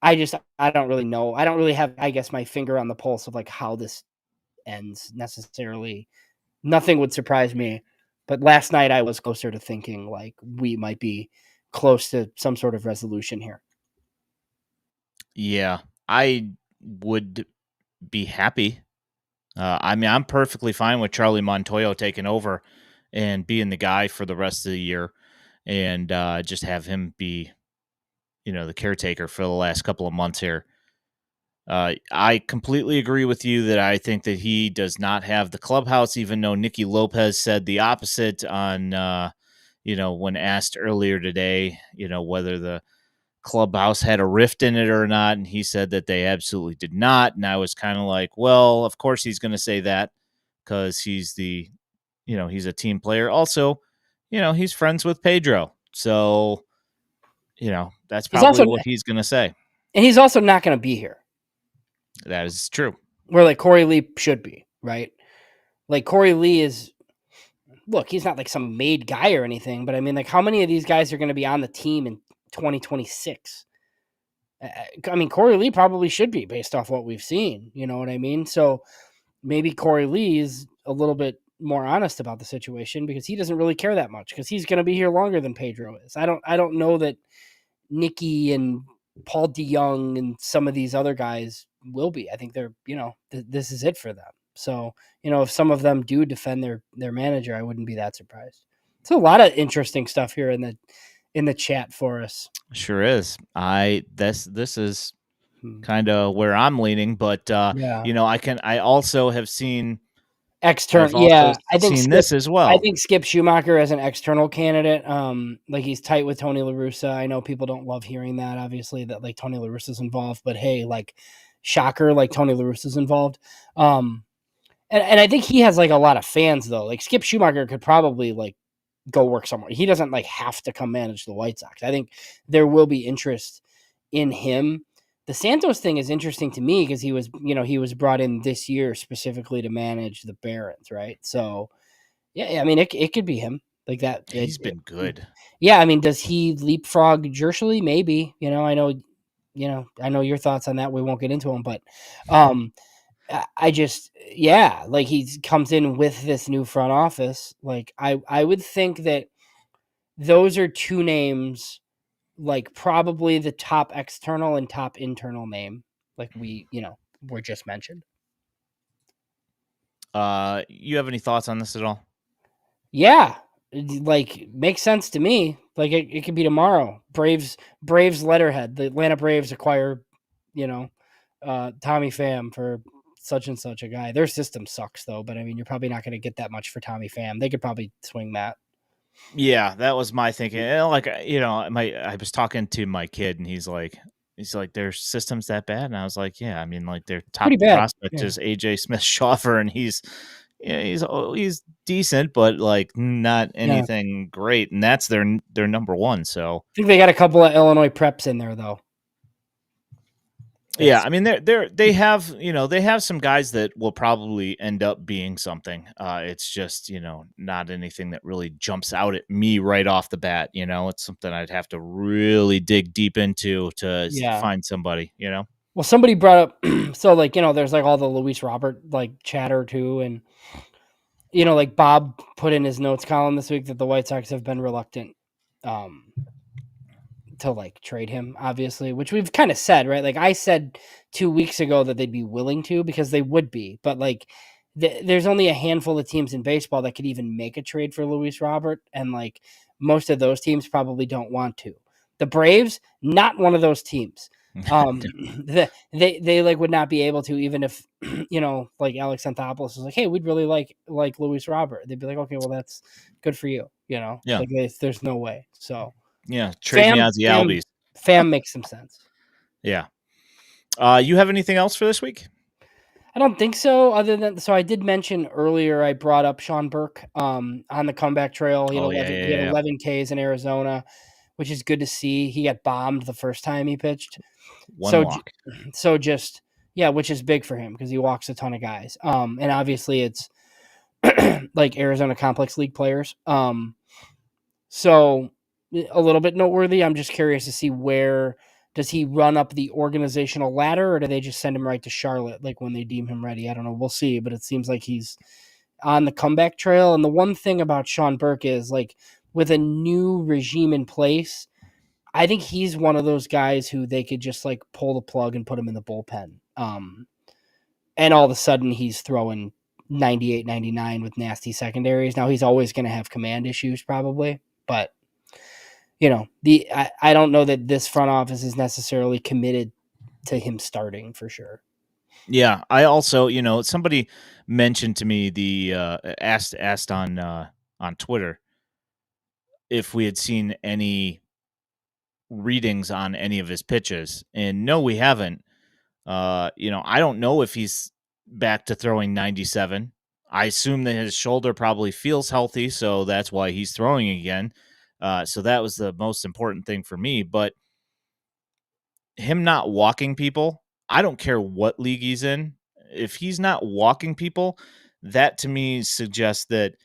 I don't really know. I don't really have, I guess, my finger on the pulse of, like, how this ends necessarily. Nothing would surprise me. But last night I was closer to thinking, like, we might be close to some sort of resolution here. Yeah, I would be happy. I mean, I'm perfectly fine with Charlie Montoyo taking over and being the guy for the rest of the year, and just have him be, the caretaker for the last couple of months here. I completely agree with you that I think that he does not have the clubhouse, even though Nicky Lopez said the opposite on, when asked earlier today, whether the clubhouse had a rift in it or not. And he said that they absolutely did not. And I was kind of like, well, of course he's going to say that because he's a team player. Also, he's friends with Pedro. So, that's He's probably also what he's going to say. and he's also not going to be here. That is true. Where, like, Corey Lee should be, right? Like, Corey Lee is, look, he's not like some made guy or anything, but I mean, like, how many of these guys are going to be on the team in 2026? I mean, Corey Lee probably should be based off what we've seen. You know what I mean? So maybe Corey Lee is a little bit more honest about the situation because he doesn't really care that much because he's going to be here longer than Pedro is. I don't know that Nicky and Paul DeYoung and some of these other guys will be. I think they're, this is it for them. So, if some of them do defend their manager, I wouldn't be that surprised. It's a lot of interesting stuff here in the chat for us. Sure is. This is kind of where I'm leaning, but Yeah. I also have seen External, I've also yeah. I think seen this as well. Skip Schumacher as an external candidate. Like, he's tight with Tony La Russa. I know people don't love hearing that, obviously, that, like, Tony La Russa's involved, but hey, like, shocker, like, Tony La Russa's involved. And I think he has, like, a lot of fans though. Like, Skip Schumacher could probably, like, go work somewhere. He doesn't, like, have to come manage the White Sox. I think there will be interest in him. The Santos thing is interesting to me because he was brought in this year specifically to manage the Barons, right? So, yeah, I mean, it could be him like that. He's been good. Yeah, I mean, does he leapfrog Jershely? Maybe. I know your thoughts on that. We won't get into them, but I just, yeah, like, he comes in with this new front office. Like, I would think that those are two names, like, probably the top external and top internal name, like were just mentioned. You have any thoughts on this at all? Yeah, like, makes sense to me. Like, it could be tomorrow. Braves letterhead. The Atlanta Braves acquire, Tommy Pham for such and such a guy. Their system sucks though, but I mean, you're probably not going to get that much for Tommy Pham. They could probably swing that. Yeah, that was my thinking. Like, I was talking to my kid, and he's like, their system's that bad, and I was like, yeah, I mean, like, their top Pretty bad. prospect is AJ Smith-Shawver, and he's decent, but, like, not anything great, and that's their number one. So I think they got a couple of Illinois preps in there though. Yeah, I mean they have, they have some guys that will probably end up being something. It's just, not anything that really jumps out at me right off the bat. It's something I'd have to really dig deep into to find somebody. Well, somebody brought up so there's like all the Luis Robert like chatter too, and like Bob put in his notes column this week that the White Sox have been reluctant to like trade him, obviously, which we've kind of said, right? Like I said 2 weeks ago that they'd be willing to because they would be, but like there's only a handful of teams in baseball that could even make a trade for Luis Robert, and like most of those teams probably don't want to. The Braves, not one of those teams. They like would not be able to, even if like Alex Anthopoulos is like, hey, we'd really like Luis Robert. They'd be like, okay, well that's good for you, Yeah. like there's no way. So yeah, trade me as the Albies. Fam makes some sense. Yeah. You have anything else for this week? I don't think so. Other than I did mention earlier, I brought up Sean Burke on the comeback trail. He had 11 Ks in Arizona, which is good to see. He got bombed the first time he pitched. One walk. Which is big for him because he walks a ton of guys. And obviously it's like Arizona Complex League players. So a little bit noteworthy. I'm just curious to see where does he run up the organizational ladder, or do they just send him right to Charlotte like when they deem him ready? I don't know. We'll see, but it seems like he's on the comeback trail. And the one thing about Sean Burke is like with a new regime in place, I think he's one of those guys who they could just like pull the plug and put him in the bullpen. And all of a sudden he's throwing 98, 99 with nasty secondaries. Now he's always going to have command issues probably, but I don't know that this front office is necessarily committed to him starting for sure. Yeah, I also, somebody mentioned to me asked on Twitter if we had seen any readings on any of his pitches, and no, we haven't. I don't know if he's back to throwing 97. I assume that his shoulder probably feels healthy, so that's why he's throwing again. So that was the most important thing for me. But him not walking people, I don't care what league he's in. If he's not walking people, that to me suggests that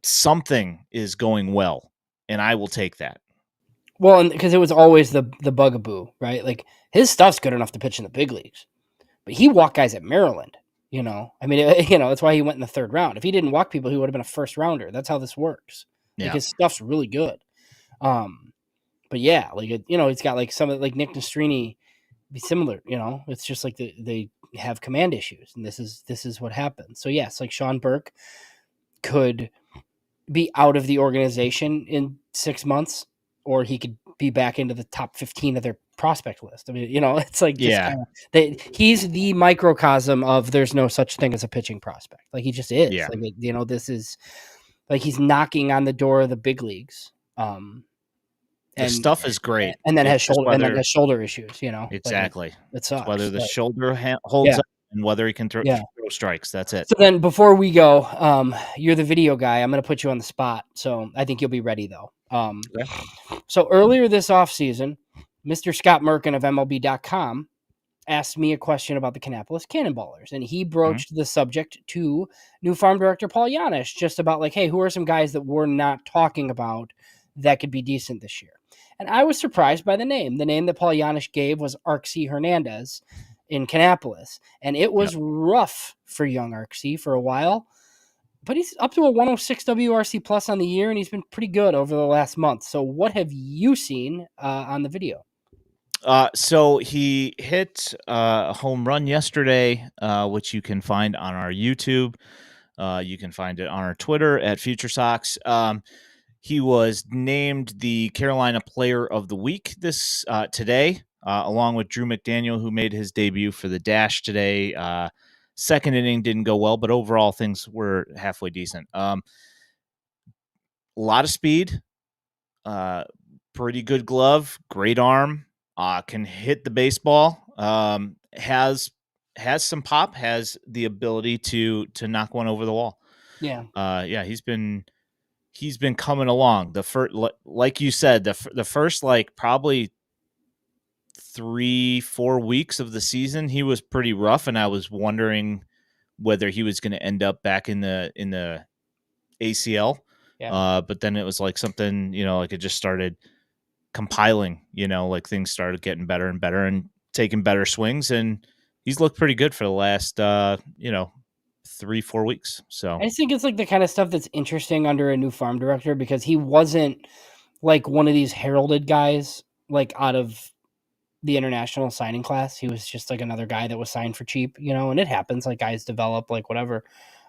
something is going well, and I will take that. Well, and because it was always the bugaboo, right? Like his stuff's good enough to pitch in the big leagues, but he walked guys at Maryland. I mean, that's why he went in the third round. If he didn't walk people, he would have been a first rounder. That's how this works. Like his stuff's really good. But yeah, like he's got like some of like Nick Nastrini be similar. It's just like they have command issues, and this is what happens. So yes, like Sean Burke could be out of the organization in 6 months, or he could be back into the top 15 of their prospect list. I mean, it's like just he's the microcosm of there's no such thing as a pitching prospect. Like he just is. Yeah. Like this is like he's knocking on the door of the big leagues. The stuff is great, and then has shoulder issues. Exactly. Like it sucks. Whether the shoulder holds up and whether he can throw strikes. That's it. So then, before we go, you're the video guy. I'm going to put you on the spot, so I think you'll be ready though. So earlier this offseason, Mr. Scott Merkin of MLB.com asked me a question about the Kannapolis Cannonballers, and he broached the subject to new farm director Paul Janisch, just about like, hey, who are some guys that we're not talking about that could be decent this year? And I was surprised by the name. The name that Paul Janisch gave was Arksy Hernandez in Kannapolis, and it was rough for young Arksy for a while, but he's up to a 106 WRC plus on the year, and he's been pretty good over the last month. So what have you seen on the video? So he hit a home run yesterday, which you can find on our YouTube. You can find it on our Twitter at FutureSox. He was named the Carolina Player of the Week today, along with Drew McDaniel, who made his debut for the Dash today. Second inning didn't go well, but overall things were halfway decent. A lot of speed, pretty good glove, great arm, can hit the baseball, has some pop, has the ability to knock one over the wall. Yeah. He's been coming along. The first, like you said, the first like probably 3-4 weeks of the season, he was pretty rough, and I was wondering whether he was going to end up back in the ACL. Yeah. But then it was like something, like it just started compiling, like things started getting better and better and taking better swings, and he's looked pretty good for the last 3-4 weeks. So I just think it's like the kind of stuff that's interesting under a new farm director, because he wasn't like one of these heralded guys like out of the international signing class. He was just like another guy that was signed for cheap, and it happens, like guys develop, like whatever.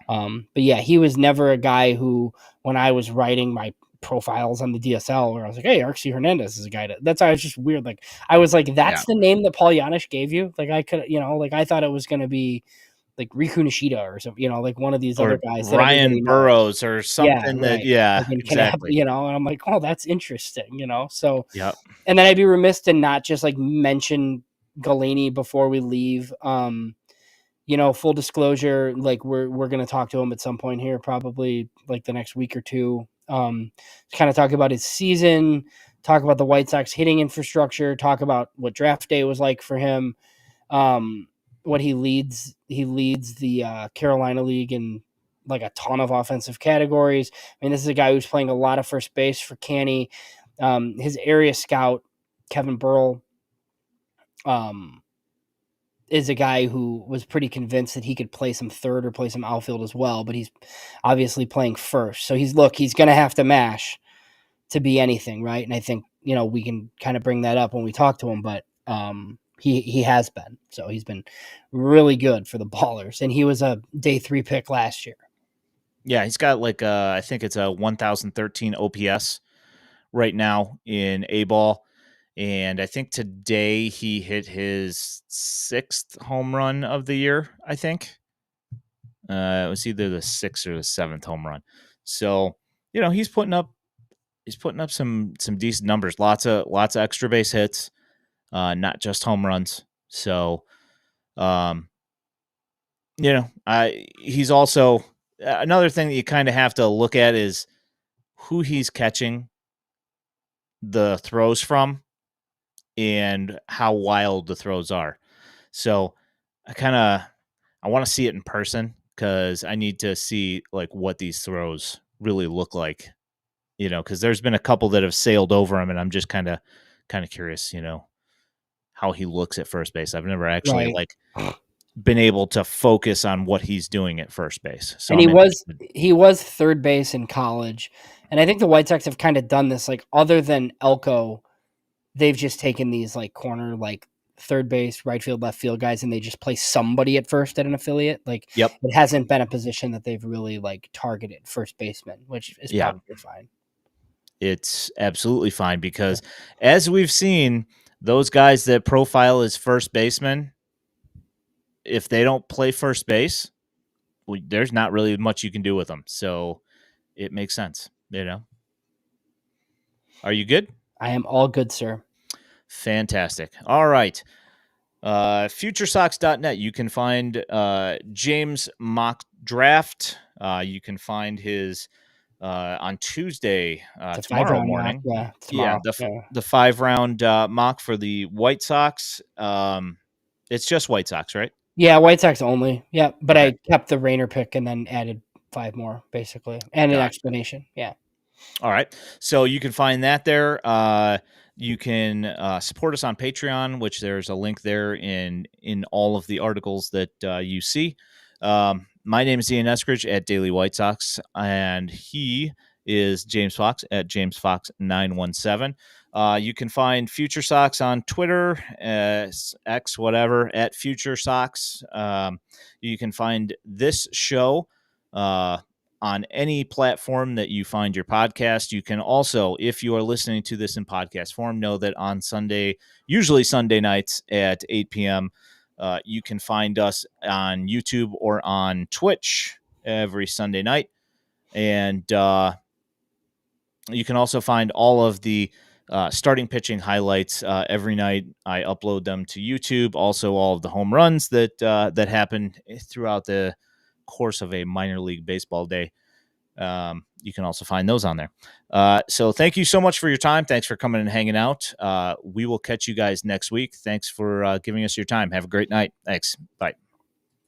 But yeah, he was never a guy who, when I was writing my profiles on the DSL, where I was like, hey, Arxie Hernandez is a guy that's why I was just weird. Like I was like, that's the name that Paul Janisch gave you. Like I could, like I thought it was going to be like Riku Nishida or something, like one of these other guys. Ryan Burroughs or something right. that, exactly. And I'm like, oh, that's interesting, So, yep. And then I'd be remiss to not just like mention Galaney before we leave. Full disclosure, like we're going to talk to him at some point here, probably like the next week or two. Kind of talk about his season, talk about the White Sox hitting infrastructure, talk about what draft day was like for him. What he leads the Carolina League in like a ton of offensive categories. I mean, this is a guy who's playing a lot of first base for Canny. His area scout, Kevin Burrell, is a guy who was pretty convinced that he could play some third or play some outfield as well, but he's obviously playing first. So he's going to have to mash to be anything, right? And I think, we can kind of bring that up when we talk to him, but he has been. So he's been really good for the Ballers, and he was a day 3 pick last year. Yeah, he's got like I think it's a 1013 OPS right now in A-ball. And I think today he hit his 6th home run of the year, I think. It was either the 6th or the 7th home run. So, he's putting up some decent numbers. Lots of extra base hits, not just home runs. So, he's also another thing that you kind of have to look at is who he's catching the throws from and how wild the throws are. So I want to see it in person, because I need to see like what these throws really look like, because there's been a couple that have sailed over him, and I'm just kind of curious, how he looks at first base. I've never actually been able to focus on what he's doing at first base. So and he was third base in college. And I think the White Sox have kind of done this, like other than Elko, they've just taken these like corner, like third base, right field, left field guys, and they just play somebody at first at an affiliate. Like it hasn't been a position that they've really like targeted first baseman, which is probably fine. It's absolutely fine, because as we've seen, those guys that profile as first baseman, if they don't play first base, there's not really much you can do with them. So it makes sense, Are you good? I am all good, sir. Fantastic. All right. FutureSox.net. You can find James' mock draft. You can find his on Tuesday, tomorrow morning. Mock. Tomorrow. The 5-round mock for the White Sox. It's just White Sox, right? Yeah, White Sox only. Yeah, but okay. I kept the Rainer pick and then added 5 more, basically, and an explanation. Yeah. All right. So you can find that there. You can support us on Patreon, which there's a link there in all of the articles that you see. My name is Ian Eskridge at Daily White Sox, and he is James Fox at James Fox 917. You can find Future Sox on Twitter, X, whatever, at Future Sox. You can find this show on any platform that you find your podcast. You can also, if you are listening to this in podcast form, know that on Sunday, usually Sunday nights at 8 p.m., you can find us on YouTube or on Twitch every Sunday night. And you can also find all of the starting pitching highlights every night. I upload them to YouTube. Also, all of the home runs that happen throughout the course of a minor league baseball day. You can also find those on there. So thank you so much for your time. Thanks for coming and hanging out. We will catch you guys next week. Thanks for giving us your time. Have a great night. Thanks. Bye.